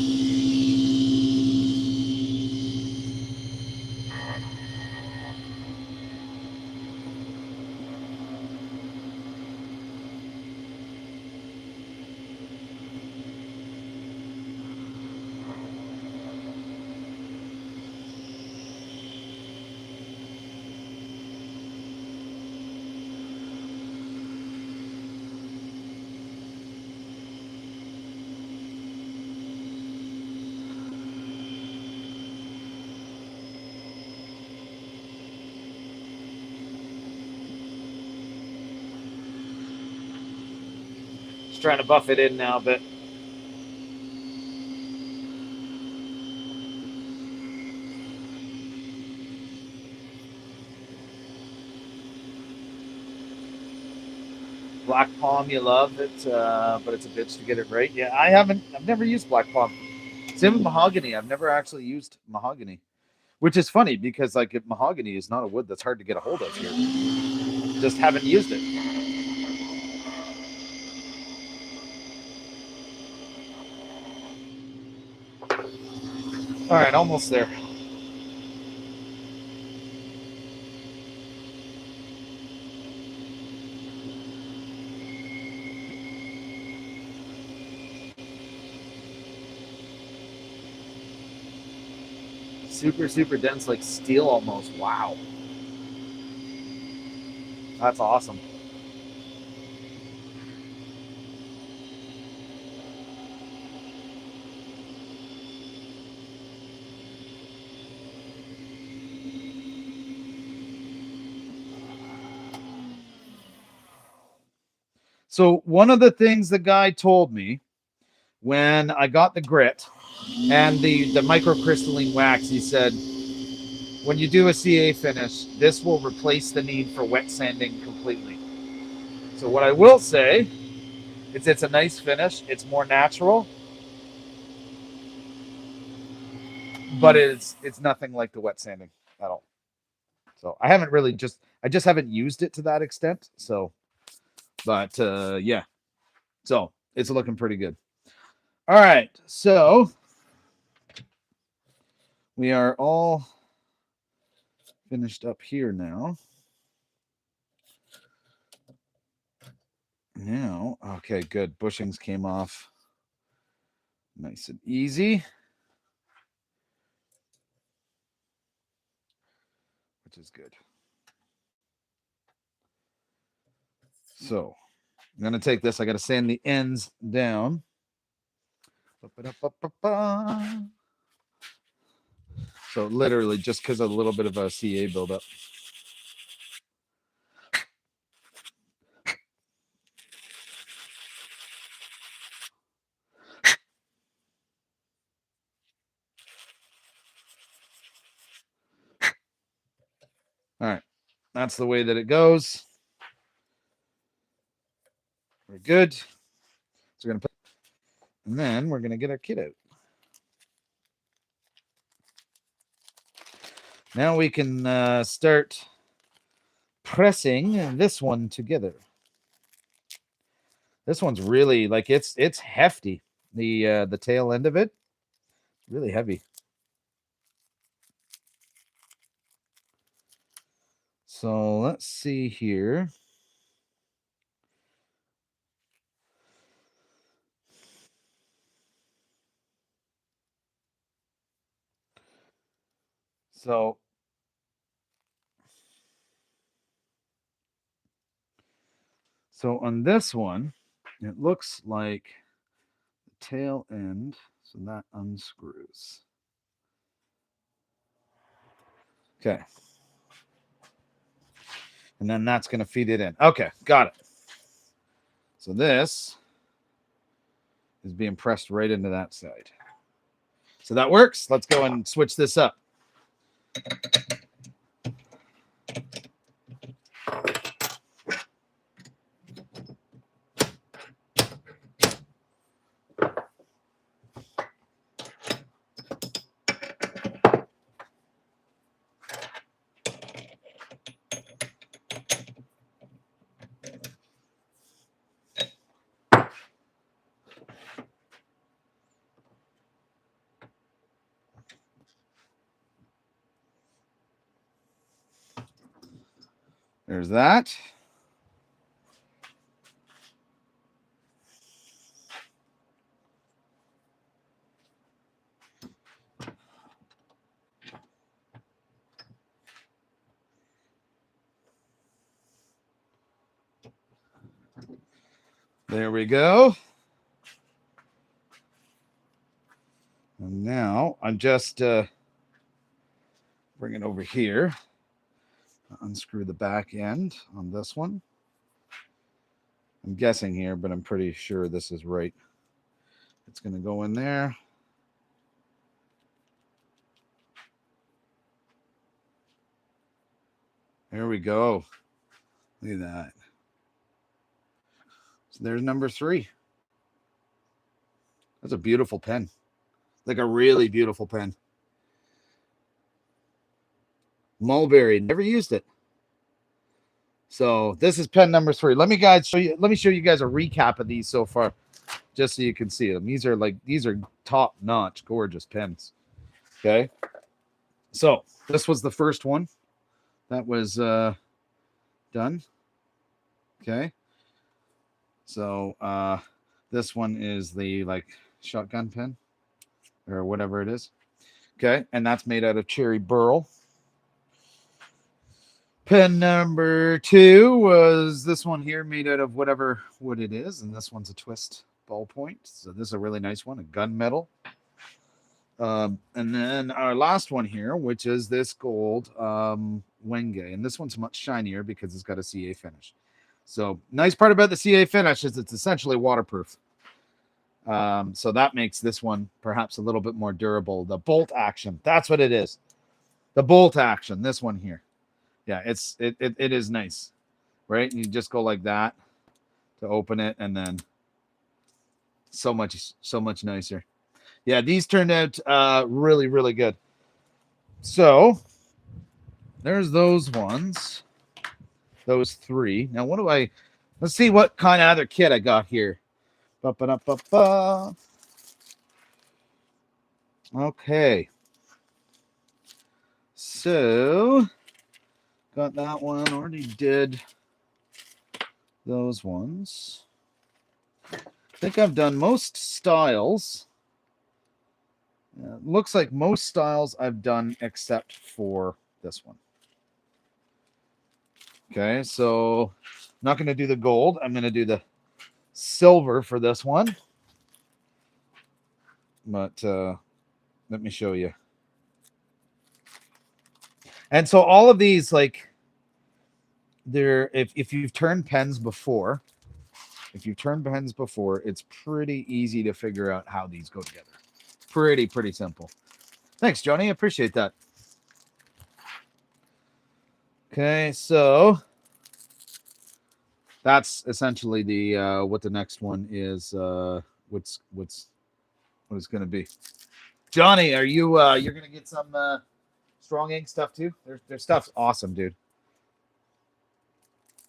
Just trying to buff it in now, but Black Palm, you love it, but it's a bitch to get it right. Yeah, I've never used Black Palm. Same with mahogany. I've never actually used mahogany, which is funny because like mahogany is not a wood that's hard to get a hold of here. Just haven't used it. All right, almost there. Super, super dense, like steel almost. Wow. That's awesome. So one of the things the guy told me when I got the grit and the microcrystalline wax, he said, when you do a CA finish, this will replace the need for wet sanding completely. So what I will say is it's a nice finish. It's more natural, but it's nothing like the wet sanding at all. So I just haven't used it to that extent. So, but yeah, so it's looking pretty good. All right, so we are all finished up here now. Now, okay, good. Bushings came off nice and easy, which is good. So I'm going to take this. I got to sand the ends down. So literally just because of a little bit of a CA buildup. All right, that's the way that it goes. We're good. So we're going to put, and then we're going to get our kit out. Now we can start pressing this one together. This one's really like it's hefty. The tail end of it, really heavy. So let's see here. So on this one, it looks like the tail end, so that unscrews. Okay. And then that's going to feed it in. Okay, got it. So this is being pressed right into that side. So that works. Let's go and switch this up. There's that. There we go. And now I'm just bring it over here. Unscrew the back end on this one. I'm guessing here, but I'm pretty sure this is right. It's going to go in there. There we go. Look at that. There's number 3. That's a beautiful pen. Like a really beautiful pen. Mulberry, never used it. So this is pen number 3. Let me show you guys a recap of these so far, just so you can see them. These are top-notch, gorgeous pens. Okay. So this was the first one that was done. Okay. So this one is the like shotgun pen or whatever it is. Okay, and that's made out of cherry burl. Pen number 2 was this one here, made out of whatever wood it is, and this one's a twist ballpoint. So this is a really nice one, a gunmetal. And then our last one here, which is this gold Wenge, and this one's much shinier because it's got a CA finish. So nice part about the CA finish is it's essentially waterproof. So that makes this one perhaps a little bit more durable. The bolt action, that's what it is. The bolt action, this one here. Yeah, it is nice, right? You just go like that to open it, and then so much nicer. Yeah, these turned out really, really good. So there's those ones, those 3. Now, let's see what kind of other kit I got here. Ba-ba-da-ba-ba. Okay. So, got that one. Already did those ones. I think I've done most styles. Looks like most styles I've done except for this one. Okay, so I'm not going to do the gold. I'm going to do the silver for this one. But let me show you. And so all of these, like, if you've turned pens before, it's pretty easy to figure out how these go together. Pretty simple. Thanks, Johnny. I appreciate that. Okay, so that's essentially the what the next one is. What it's going to be. Johnny, are you you're going to get some strong ink stuff too? Their stuff's awesome, dude.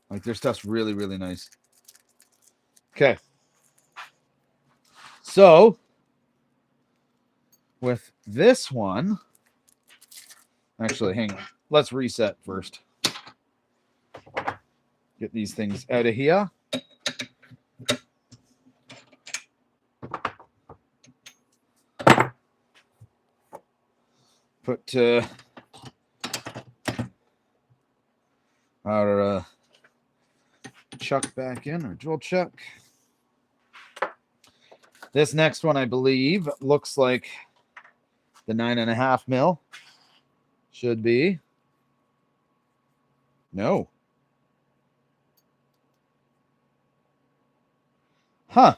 Like their stuff's really, really nice. Okay. So with this one, actually, hang on. Let's reset first. Get these things out of here. Put our chuck back in, our drill chuck. This next one, I believe, looks like the 9.5 mil. Should be. No. Huh.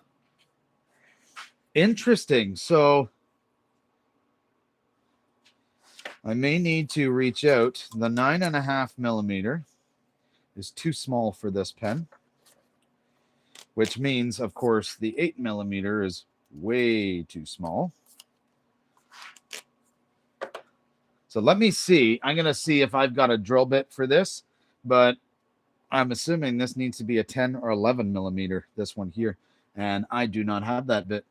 Interesting. So I may need to reach out. The 9.5 millimeter is too small for this pen, which means, of course, the 8 millimeter is way too small. So let me see. I'm going to see if I've got a drill bit for this, but I'm assuming this needs to be a 10 or 11 millimeter, this one here, and I do not have that bit.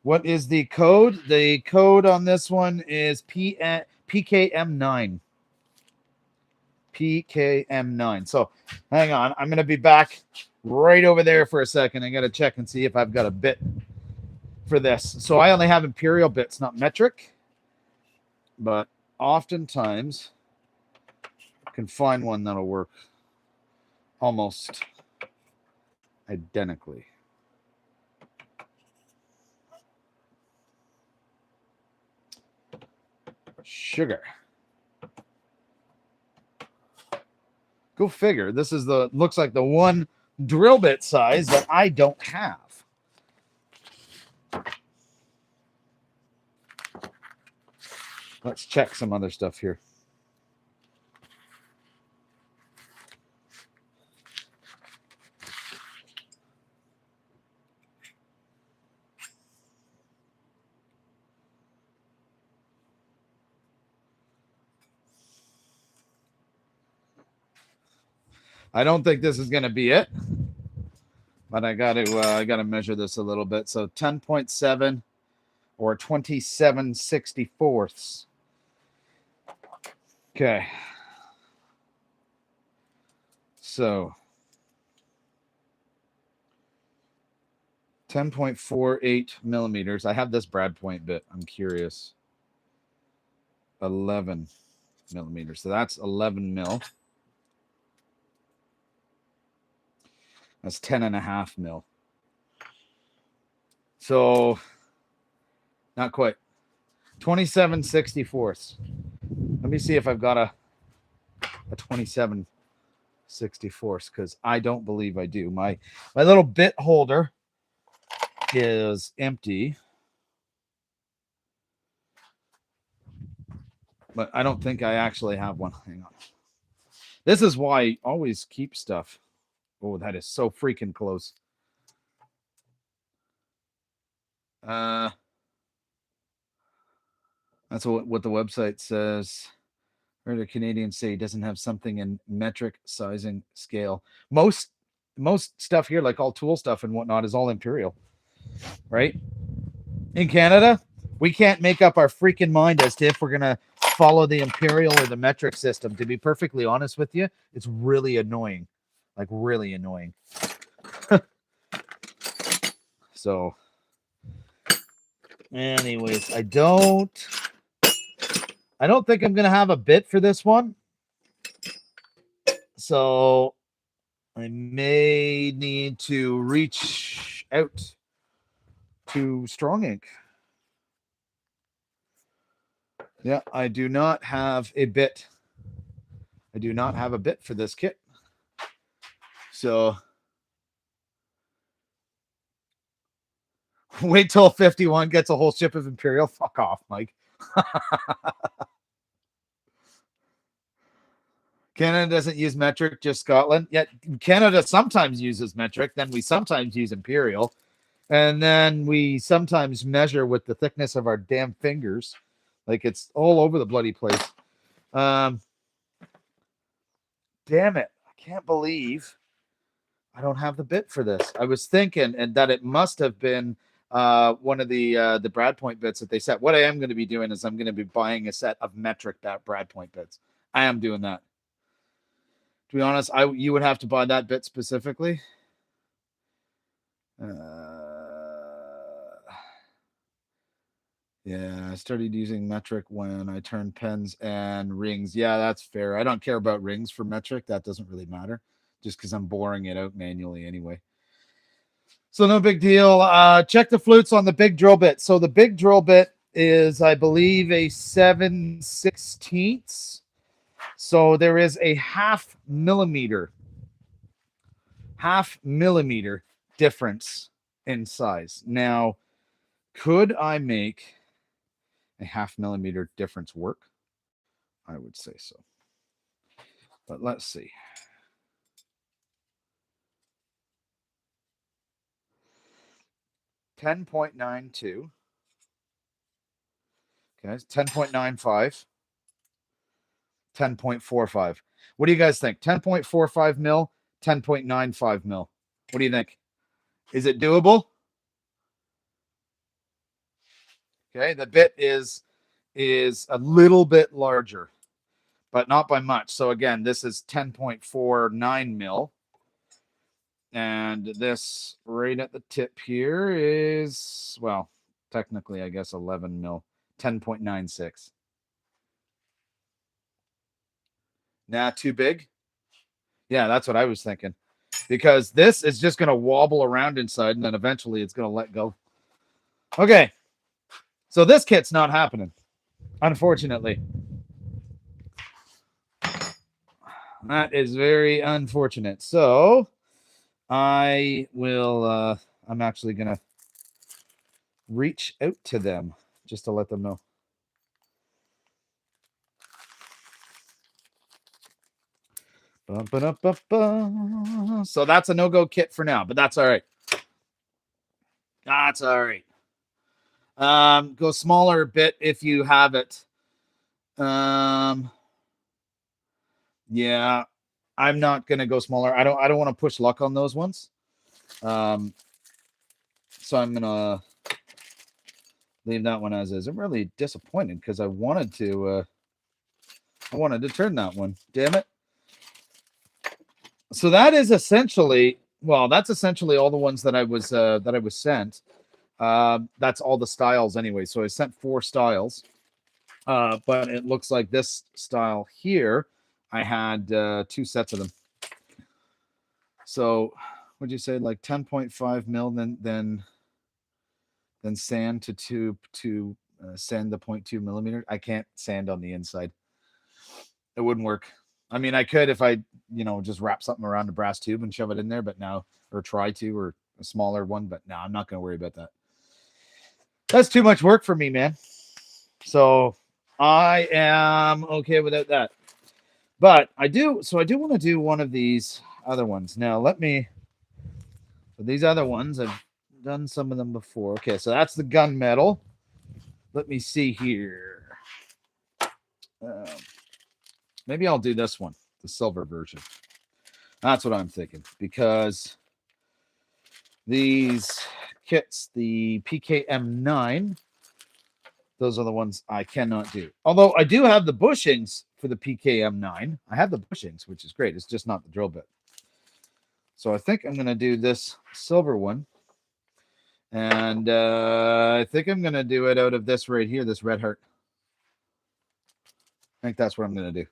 What is the code? The code on this one is PKM9. PKM9. So hang on. I'm going to be back right over there for a second. I got to check and see if I've got a bit for this. So I only have imperial bits, not metric. But oftentimes I can find one that'll work almost identically. Sugar. Go figure. This is looks like the one drill bit size that I don't have. Let's check some other stuff here. I don't think this is going to be it, but I got to measure this a little bit. So 10.7 or 27/64. Okay. So 10.48 millimeters. I have this brad point bit. I'm curious. 11 millimeters. So that's 11 mil. That's 10.5 mil. So not quite. 27/64. Let me see if I've got a 27/64 because I don't believe I do. My little bit holder is empty, but I don't think I actually have one. Hang on. This is why I always keep stuff. Oh, that is so freaking close. That's what the website says. Heard a Canadian say he doesn't have something in metric sizing scale. Most stuff here, like all tool stuff and whatnot, is all imperial, right? In Canada, we can't make up our freaking mind as to if we're gonna follow the imperial or the metric system. To be perfectly honest with you, it's really annoying, like really annoying. So, anyways, I don't think I'm gonna have a bit for this one. So I may need to reach out to Strong Ink. Yeah, I do not have a bit. I do not have a bit for this kit. So wait till 51 gets a whole ship of Imperial. Fuck off, Mike. Canada doesn't use metric, just Scotland. Yet Canada sometimes uses metric, then we sometimes use Imperial. And then we sometimes measure with the thickness of our damn fingers. Like it's all over the bloody place. Damn it. I can't believe I don't have the bit for this. I was thinking and that it must have been one of the brad point bits that they set. What I am going to be doing is I'm going to be buying a set of metric brad point bits. I am doing that. To be honest, you would have to buy that bit specifically. Yeah, I started using metric when I turned pens and rings. Yeah, that's fair. I don't care about rings for metric. That doesn't really matter just because I'm boring it out manually anyway. So no big deal. Check the flutes on the big drill bit. So the big drill bit is, I believe, a 7/16. So there is a half millimeter difference in size. Now, could I make a half millimeter difference work? I would say so. But let's see. $10.92. Okay, 10.95. 10.45. What do you guys think? 10.45 mil, 10.95 mil. What do you think? Is it doable? Okay, the bit is a little bit larger, but not by much. So again, this is 10.49 mil. And this right at the tip here is, well, technically, I guess 11 mil, 10.96. Nah, too big? Yeah, that's what I was thinking. Because this is just going to wobble around inside, and then eventually it's going to let go. Okay. So this kit's not happening, unfortunately. That is very unfortunate. So I will, I'm actually going to reach out to them just to let them know. So that's a no-go kit for now, but that's all right. That's all right. Go smaller a bit if you have it. Yeah. I'm not gonna go smaller. I don't want to push luck on those ones. So I'm gonna leave that one as is. I'm really disappointed because I wanted to turn that one. Damn it. So that is essentially, well, that's essentially all the ones that I was sent. That's all the styles anyway. So I sent 4 styles. But it looks like this style here, I had 2 sets of them. So would you say like 10.5 mil, then sand to sand the 0.2 millimeter? I can't sand on the inside. It wouldn't work. I mean, I could if I, just wrap something around a brass tube and shove it in there, but now, or try to, or a smaller one, but no, I'm not going to worry about that. That's too much work for me, man. So I am okay without that. But I do want to do one of these other ones. Now, these other ones, I've done some of them before. Okay, so that's the gunmetal. Let me see here. Maybe I'll do this one, the silver version. That's what I'm thinking, because these kits, the PKM9, those are the ones I cannot do. Although I do have the bushings for the PKM9. I have the bushings, which is great. It's just not the drill bit. So I think I'm going to do this silver one. And I think I'm going to do it out of this right here, this red heart. I think that's what I'm going to do.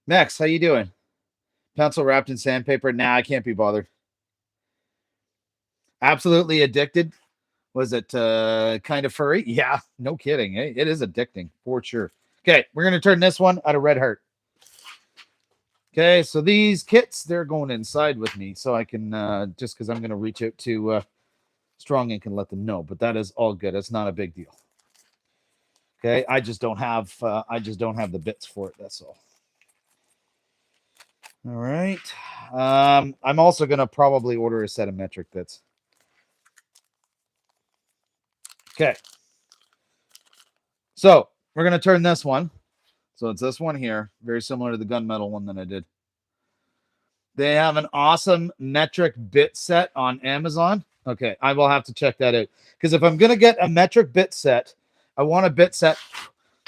Max, how you doing? Pencil wrapped in sandpaper? Nah, I can't be bothered. Absolutely addicted. Was it kind of furry? Yeah, no kidding. It is addicting for sure. Okay, we're going to turn this one out of red heart. Okay, so these kits, they're going inside with me, so I can, just because I'm going to reach out to Strong Ink and let them know, but that is all good. It's not a big deal. Okay, I just don't have the bits for it, that's all. All right. I'm also going to probably order a set of metric bits. Okay. So we're going to turn this one. So it's this one here, very similar to the gunmetal one that I did. They have an awesome metric bit set on Amazon. Okay, I will have to check that out. Because if I'm going to get a metric bit set, I want a bit set,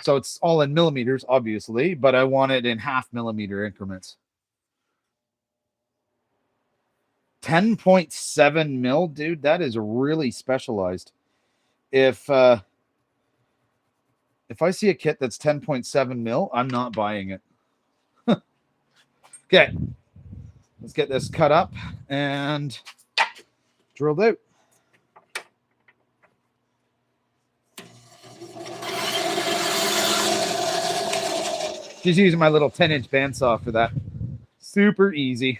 so it's all in millimeters, obviously, but I want it in 0.5 millimeter increments. 10.7 mil, dude, that is really specialized. If I see a kit that's 10.7 mil, I'm not buying it. Okay, let's get this cut up and drilled out. Just using my little 10-inch bandsaw for that. Super easy.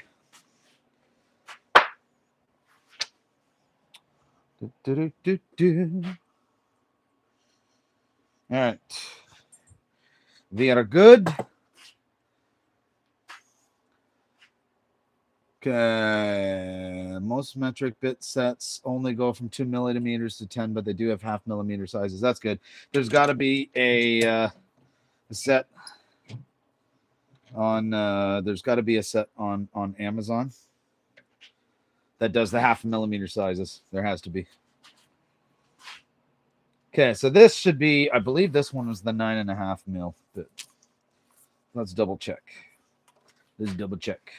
All right. We are good. Okay. Most metric bit sets only go from 2 millimeters to 10, but they do have 0.5 millimeter sizes. That's good. There's got to be a set on. There's got to be a set on Amazon that does the 0.5 millimeter sizes. There has to be. Okay, so this should be. I believe this one was the 9.5 mil bit. Let's double check. Let's double check.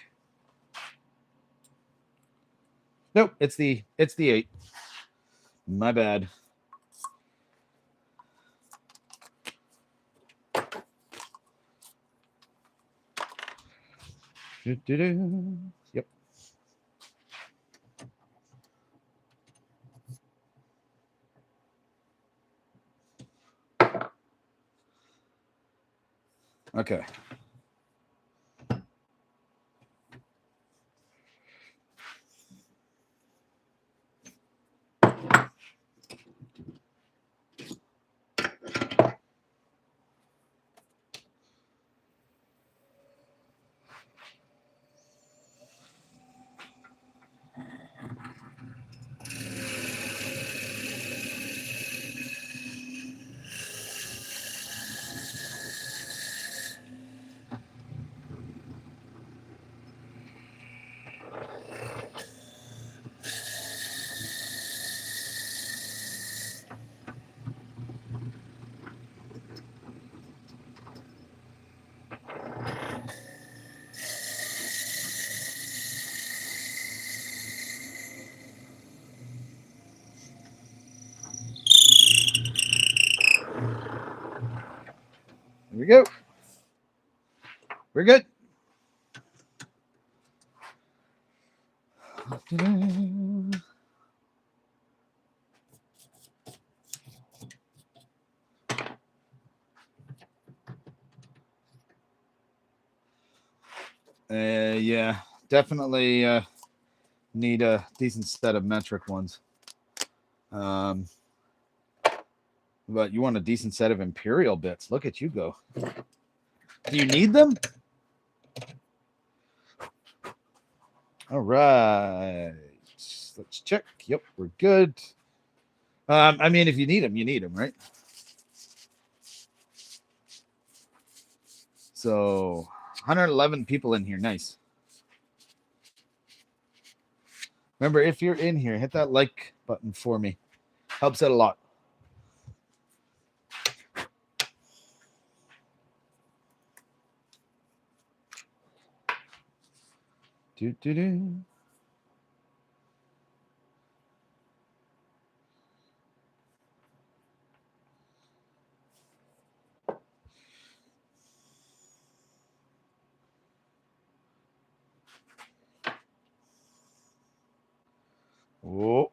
Nope, it's the 8. My bad. Yep. Okay. We're good. Yeah, definitely need a decent set of metric ones. Um, but you want a decent set of imperial bits. Look at you go. Do you need them? All right. Let's check. Yep, we're good. I mean, if you need them, you need them, right? So 111 people in here. Nice. Remember, if you're in here, hit that like button for me. Helps out a lot. Do. Oh,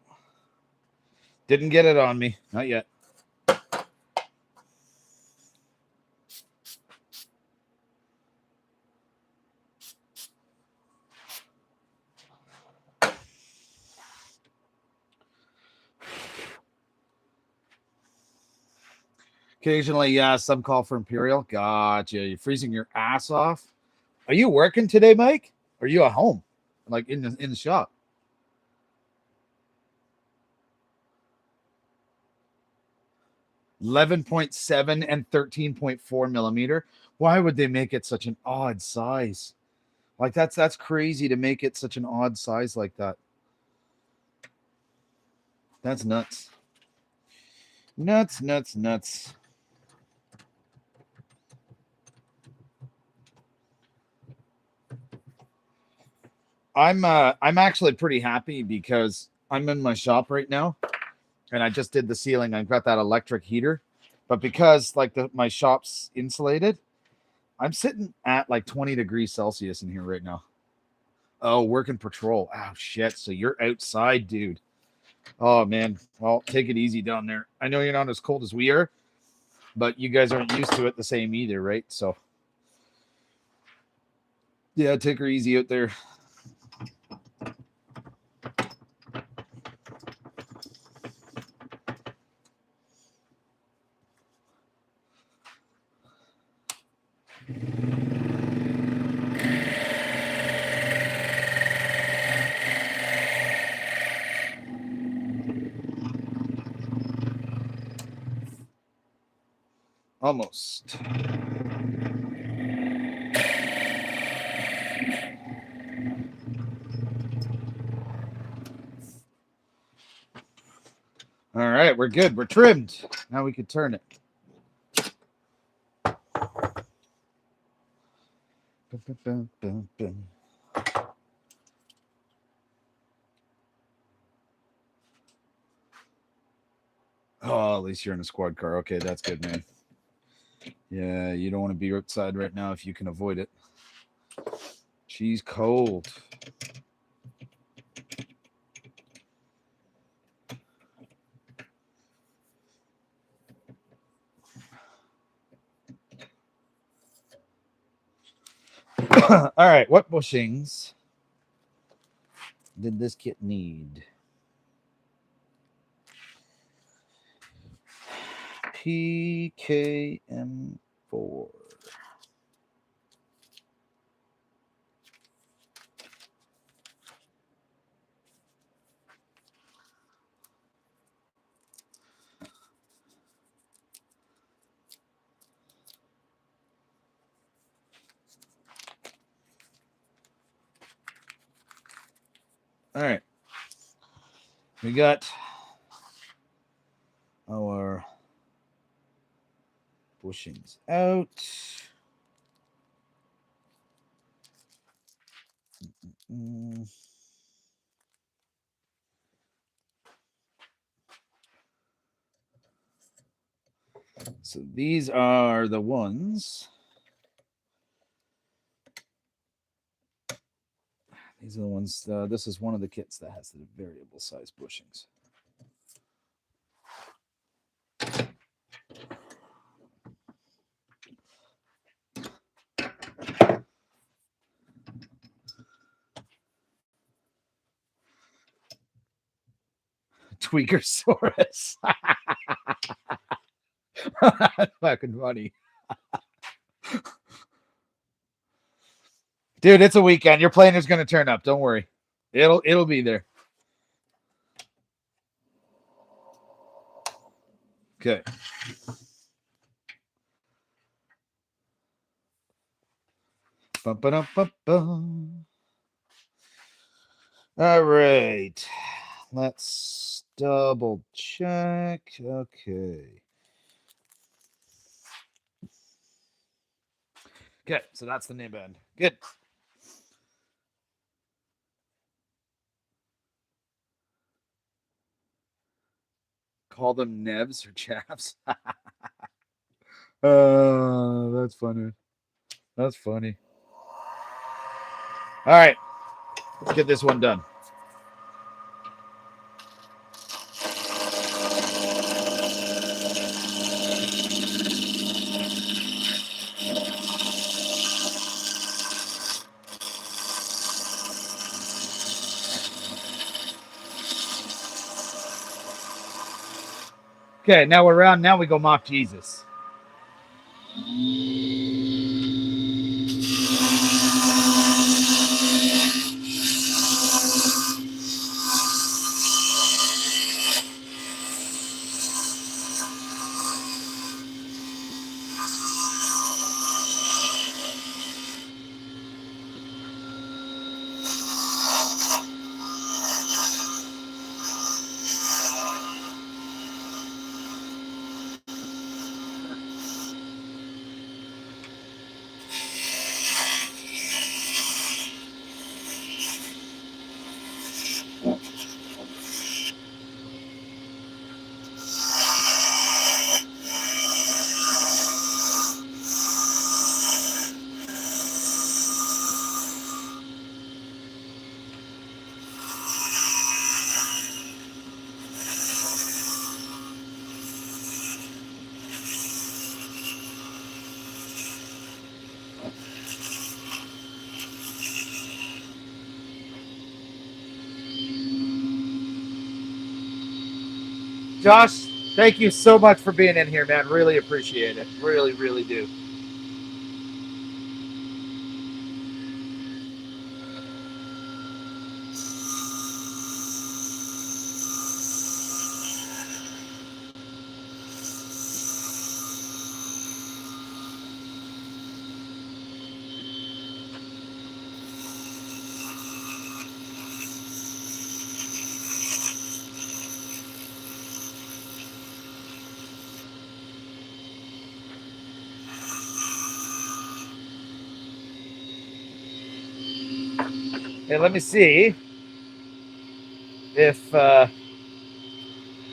didn't get it on me. Not yet. Occasionally, yeah, some call for Imperial. Gotcha. You're freezing your ass off. Are you working today, Mike? Or are you at home? Like in the shop? 11.7 and 13.4 millimeter. Why would they make it such an odd size? Like that's crazy to make it such an odd size like that. That's nuts. Nuts. I'm actually pretty happy because I'm in my shop right now and I just did the ceiling. I've got that electric heater. But because like my shop's insulated, I'm sitting at like 20 degrees Celsius in here right now. Oh, working patrol. Oh shit. So you're outside, dude. Oh man. Well, take it easy down there. I know you're not as cold as we are, but you guys aren't used to it the same either, right? So yeah, take her easy out there. Almost. All right, we're good. We're trimmed. Now we can turn it. Oh, at least you're in a squad car. Okay, that's good, man. Yeah, you don't want to be outside right now if you can avoid it. She's cold. All right, what bushings did this kit need? PKM4. All right. We got our bushings out. So these are the ones These are the ones. This is one of the kits that has the variable size bushings. Tweakersaurus. That's fucking funny. Dude, it's a weekend. Your planner's gonna turn up. Don't worry. It'll be there. Okay. Bum, ba-dum, bum, bum. All right. Let's double check. Okay. Okay, so that's the nib end. Good. Call them nebs or chaps. That's funny. That's funny. All right, let's get this one done. Okay, now we're around. Now we go mock Jesus. Josh, thank you so much for being in here, man. Really appreciate it. Really, really do. Hey, let me see if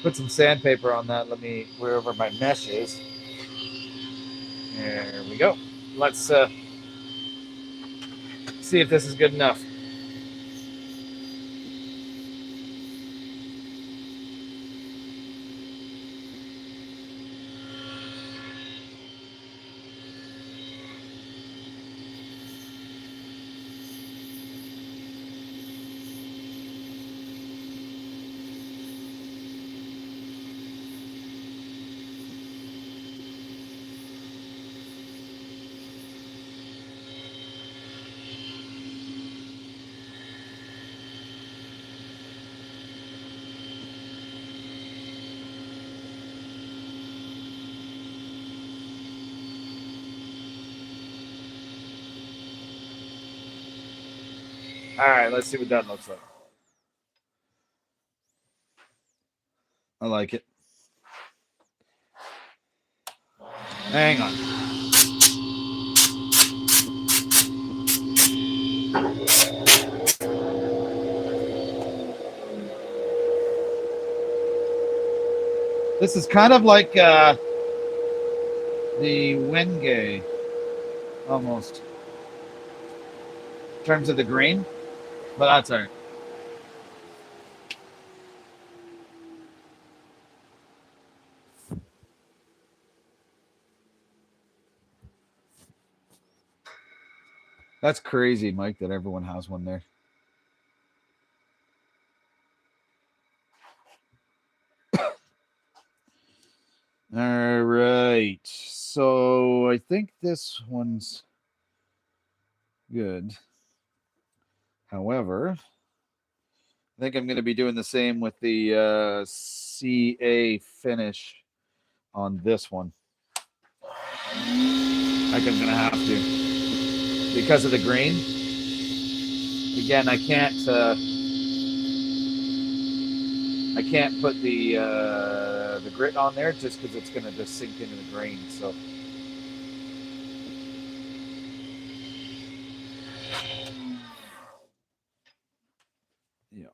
put some sandpaper on that. Let me wherever my mesh is. There we go. Let's see if this is good enough. All right, let's see what that looks like. I like it. Hang on. This is kind of like the Wenge, almost, in terms of the grain. But that's all right. That's crazy, Mike, that everyone has one there. All right. So I think this one's good. However, I think I'm going to be doing the same with the CA finish on this one. I think I'm going to have to. Because of the grain. Again, I can't put the grit on there just because it's going to just sink into the grain. So yeah.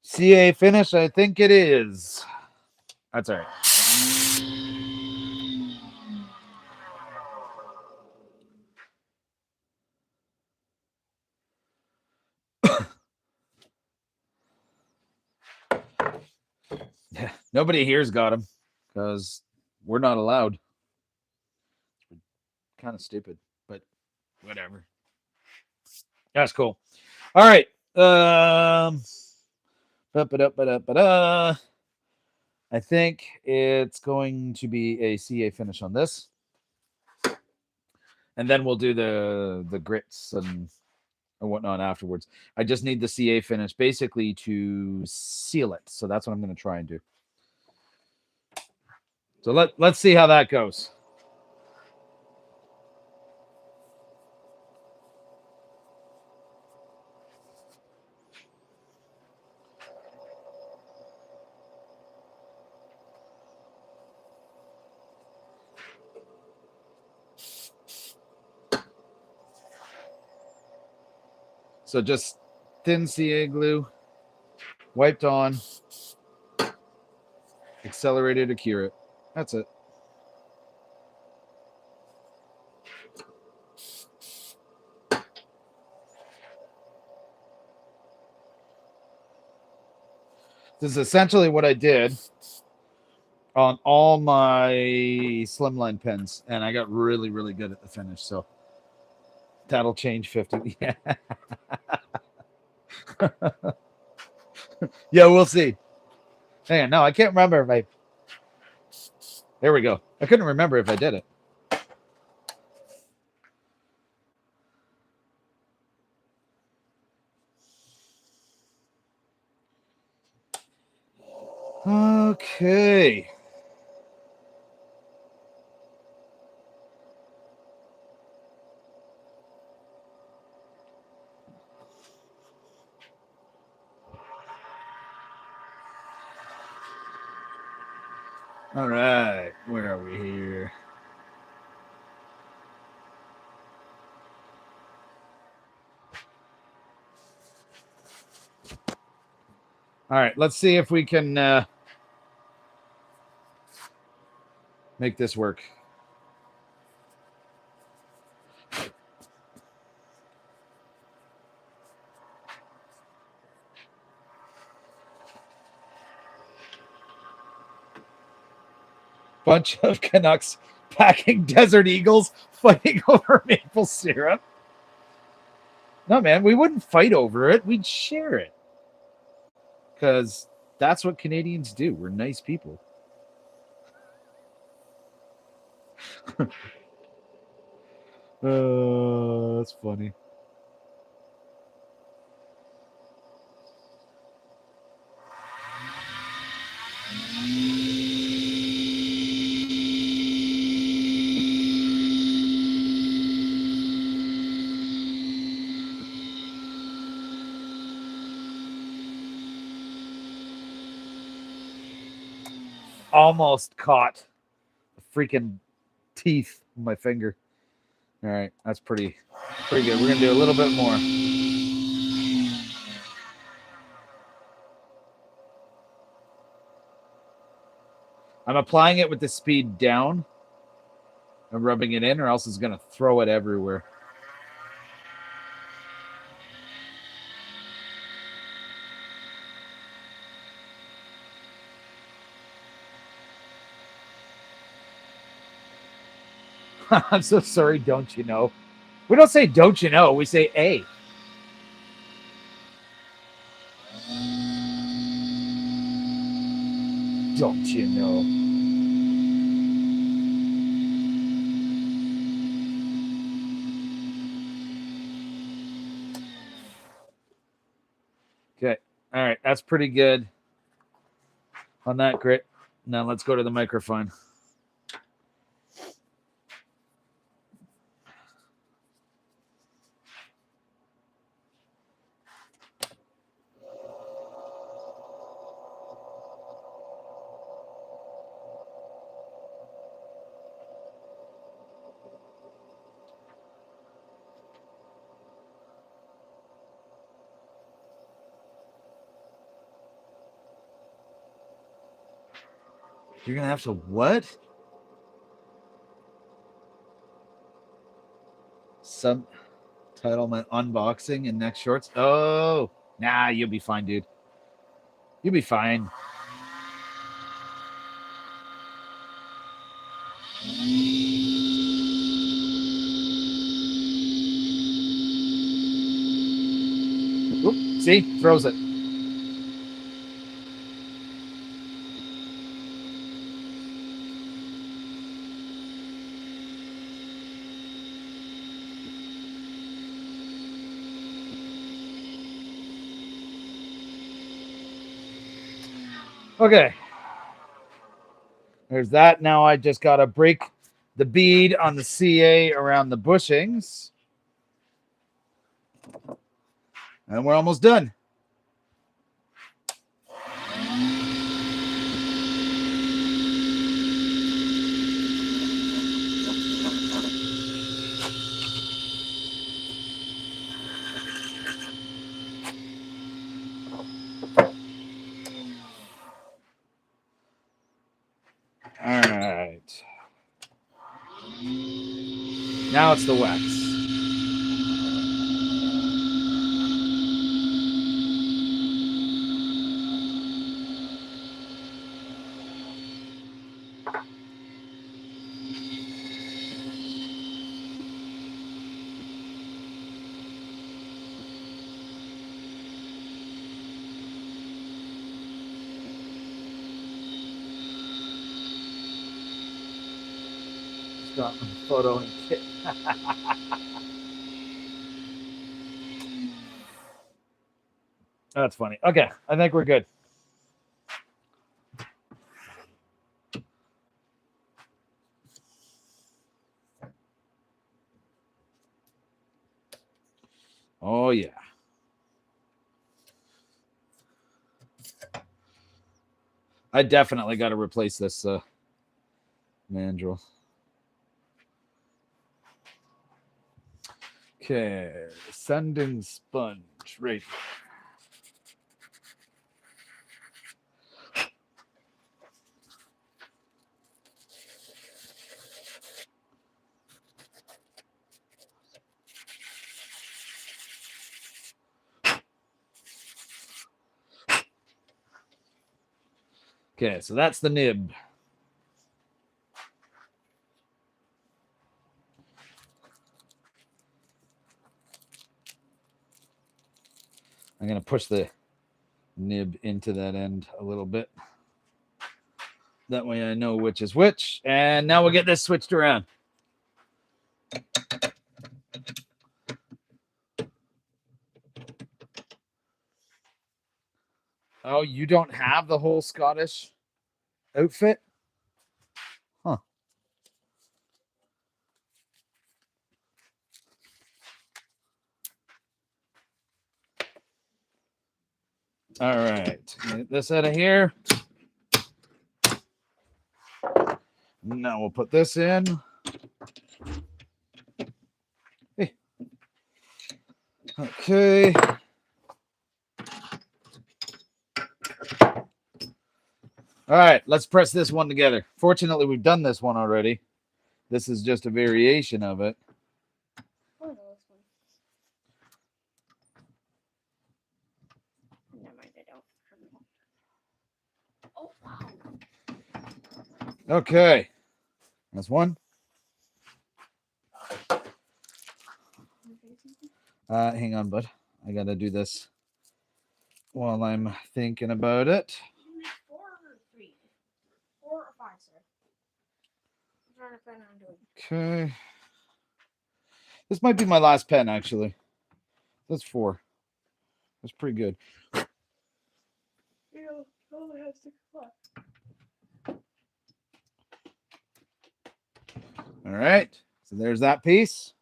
CA finish, I think it is. That's all right. Yeah, nobody here's got him because we're not allowed. Kind of stupid, but whatever. That's cool. All right. Ba-ba-da-ba-da-ba-da. I think it's going to be a CA finish on this, and then we'll do the grits and whatnot afterwards. I just need the CA finish basically to seal it, so that's what I'm going to try and do. So let's see how that goes. So just thin CA glue, wiped on, accelerated to cure it. That's it. This is essentially what I did on all my slimline pens, and I got really, really good at the finish. So that'll change 50. Yeah. Yeah, we'll see. Hang on, no, I can't remember if I. There we go. I couldn't remember if I did it. Okay. All right. Where are we here? All right. Let's see if we can make this work. Bunch of Canucks packing Desert Eagles fighting over maple syrup. No, man, we wouldn't fight over it. We'd share it. Because that's what Canadians do. We're nice people. That's funny. Almost caught the freaking teeth on my finger. All right, that's pretty good. We're gonna do a little bit more. I'm applying it with the speed down I'm rubbing it in, or else it's going to throw it everywhere. I'm so sorry, don't you know? We don't say don't you know, we say hey. Don't you know? Okay. All right. That's pretty good on that grit. Now let's go to the microphone. You're going to have to what? Subtitlement unboxing and next shorts. Oh, nah, you'll be fine, dude. You'll be fine. Oop, see? Throws it. Okay. There's that. Now I just got to break the bead on the CA around the bushings. And we're almost done. All right. Now it's the wax. Got a photo and kit. That's funny. Okay, I think we're good. Oh, yeah. I definitely got to replace this mandrel. Okay, sanding sponge right here. Okay, so that's the nib. I'm going to push the nib into that end a little bit. That way I know which is which. And now we'll get this switched around. Oh, you don't have the whole Scottish outfit? Huh. All right. Get this out of here. Now we'll put this in. Hey. Okay. All right, let's press this one together. Fortunately, we've done this one already. This is just a variation of it. What is this one? Never mind, I don't. Oh wow. Okay. That's one. Hang on, bud. I gotta do this while I'm thinking about it. You need 4 or 3? 4 or 5, sir. I'm trying to find what I'm doing. Okay. This might be my last pen, actually. That's 4. That's pretty good. You only have 6 left. All right. So there's that piece.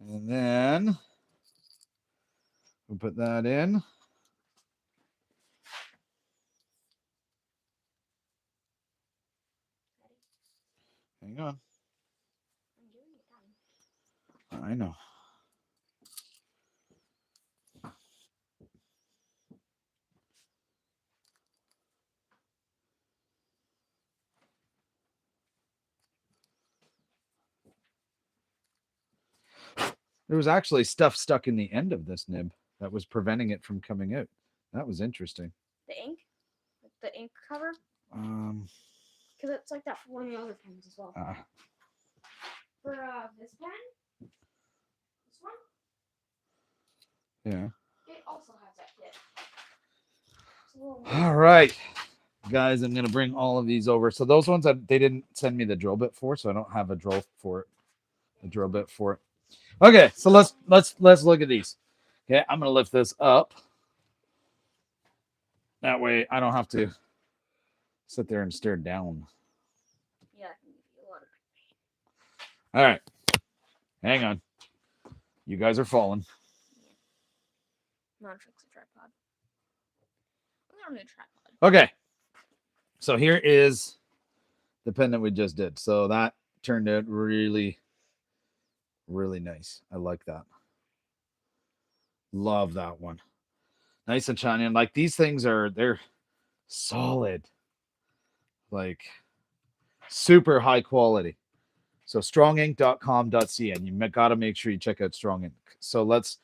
And then we'll put that in. Hang on. I know. There was actually stuff stuck in the end of this nib that was preventing it from coming out. That was interesting. The ink? Like the ink cover? Because it's like that for one of the other pens as well. For this pen? This one? Yeah. It also has that kit. All right. Guys, I'm gonna bring all of these over. So those ones that they didn't send me the drill bit for, so I don't have a drill for it. A drill bit for it. Okay, so let's look at these. Okay, I'm gonna lift this up. That way I don't have to sit there and stare down. Yeah, I can give you a lot of All right. Hang on. You guys are falling. not fix a tripod. I'm not really a tripod. Okay. So here is the pen that we just did. So that turned out really, really nice. I like that. Love that one. Nice and shiny. And like these things they're solid. Like super high quality. So strongink.com.ca, and you got to make sure you check out Strong Ink. So let's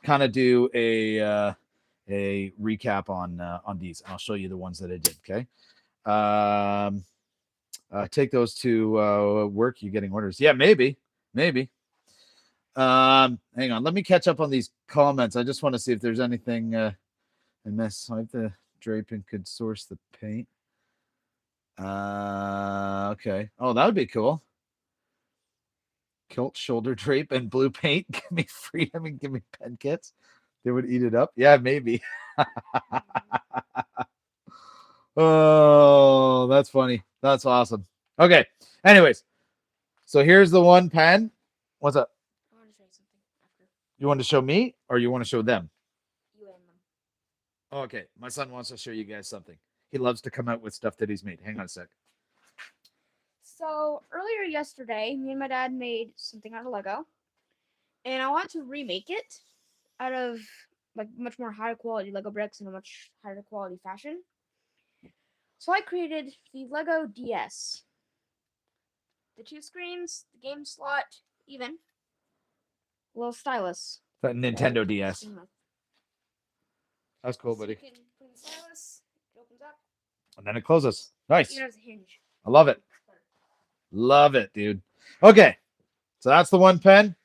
kind of do a recap on these. I'll show you the ones that I did. Okay. Take those to work. You getting orders? Yeah, maybe. Hang on. Let me catch up on these comments. I just want to see if there's anything I missed. I hope the draping could source the paint. Okay. Oh, that would be cool. Kilt, shoulder drape, and blue paint. Give me freedom and give me pen kits. They would eat it up. Yeah, maybe. Oh, that's funny. That's awesome. Okay. Anyways, so here's the one pen. What's up? I want to show you something after. You want to show me or you want to show them? You and them. Okay. My son wants to show you guys something. He loves to come out with stuff that he's made. Hang on a sec. So earlier yesterday, me and my dad made something out of Lego, and I want to remake it out of like much more higher quality Lego bricks in a much higher quality fashion. So I created the Lego DS. The 2 screens, the game slot, even a little stylus. That Nintendo DS. So That's cool, buddy. you can put in the stylus, it opens up. And then it closes. Nice. Even has a hinge. I love it. Love it, dude. Okay. So that's the one pen.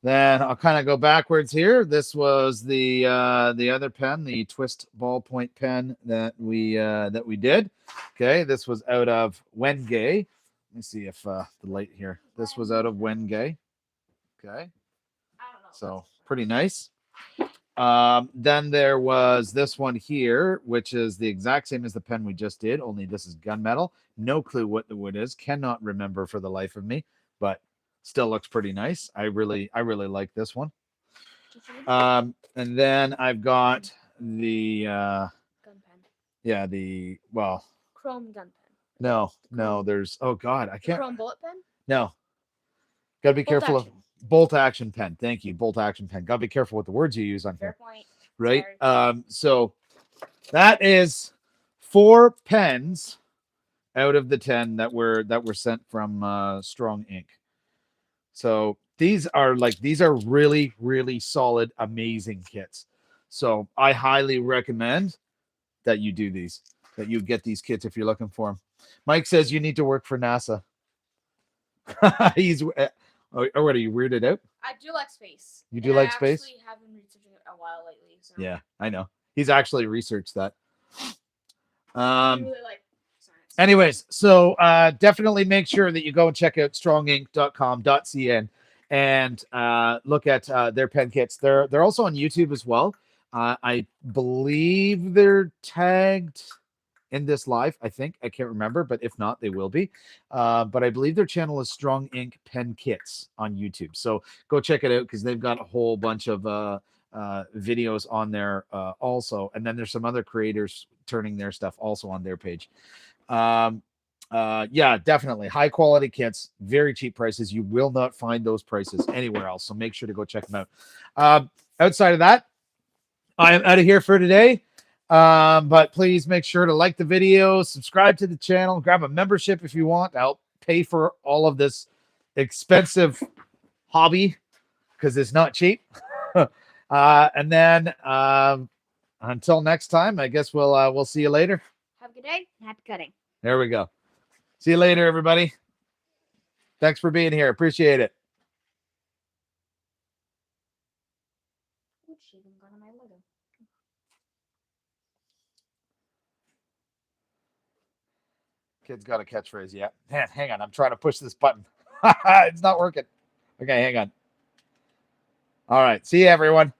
Then I'll kind of go backwards here. This was the other pen, the twist ballpoint pen that we did. Okay, this was out of Wengay. Let me see if the light here. This was out of Wengay. Okay, so pretty nice. Then there was this one here, which is the exact same as the pen we just did, only this is gunmetal. No clue what the wood is. Cannot remember for the life of me, but still looks pretty nice. I really like this one. And then I've got the gun pen. Yeah, the Chrome gun pen. No, there's God, I can't. Chrome bullet pen? No. Gotta be Bolt careful action. of bolt action pen. Thank you. Bolt action pen. Gotta be careful with the words you use on Fair here. point. Right? Sorry. So that is 4 pens out of the 10 that were sent from Strong Ink. So these are really, really solid, amazing kits. So I highly recommend that you do these, that you get these kits if you're looking for them. Mike says you need to work for NASA. He's or what, are you weirded out? I do like space. You do like I space? actually have been researching it a while lately. So Yeah, I know. He's actually researched that. I really like science. Anyways, so definitely make sure that you go and check out strongink.com.cn and look at their pen kits. They're also on YouTube as well. I believe they're tagged in this live. I think I can't remember, but if not, they will be. But I believe their channel is Strong Ink Pen Kits on YouTube. So go check it out because they've got a whole bunch of videos on there also, and then there's some other creators turning their stuff also on their page. Yeah, definitely high quality kits, very cheap prices. You will not find those prices anywhere else, so make sure to go check them out. Outside of that, I am out of here for today. But please make sure to like the video, subscribe to the channel, grab a membership if you want to help pay for all of this expensive hobby because it's not cheap. And then until next time, I guess we'll see you later. Have a good day and happy cutting. There we go. See you later, everybody. Thanks for being here. Appreciate it. Kid's got a catchphrase. Yeah. Man, hang on. I'm trying to push this button. It's not working. Okay, hang on. All right. See you, everyone.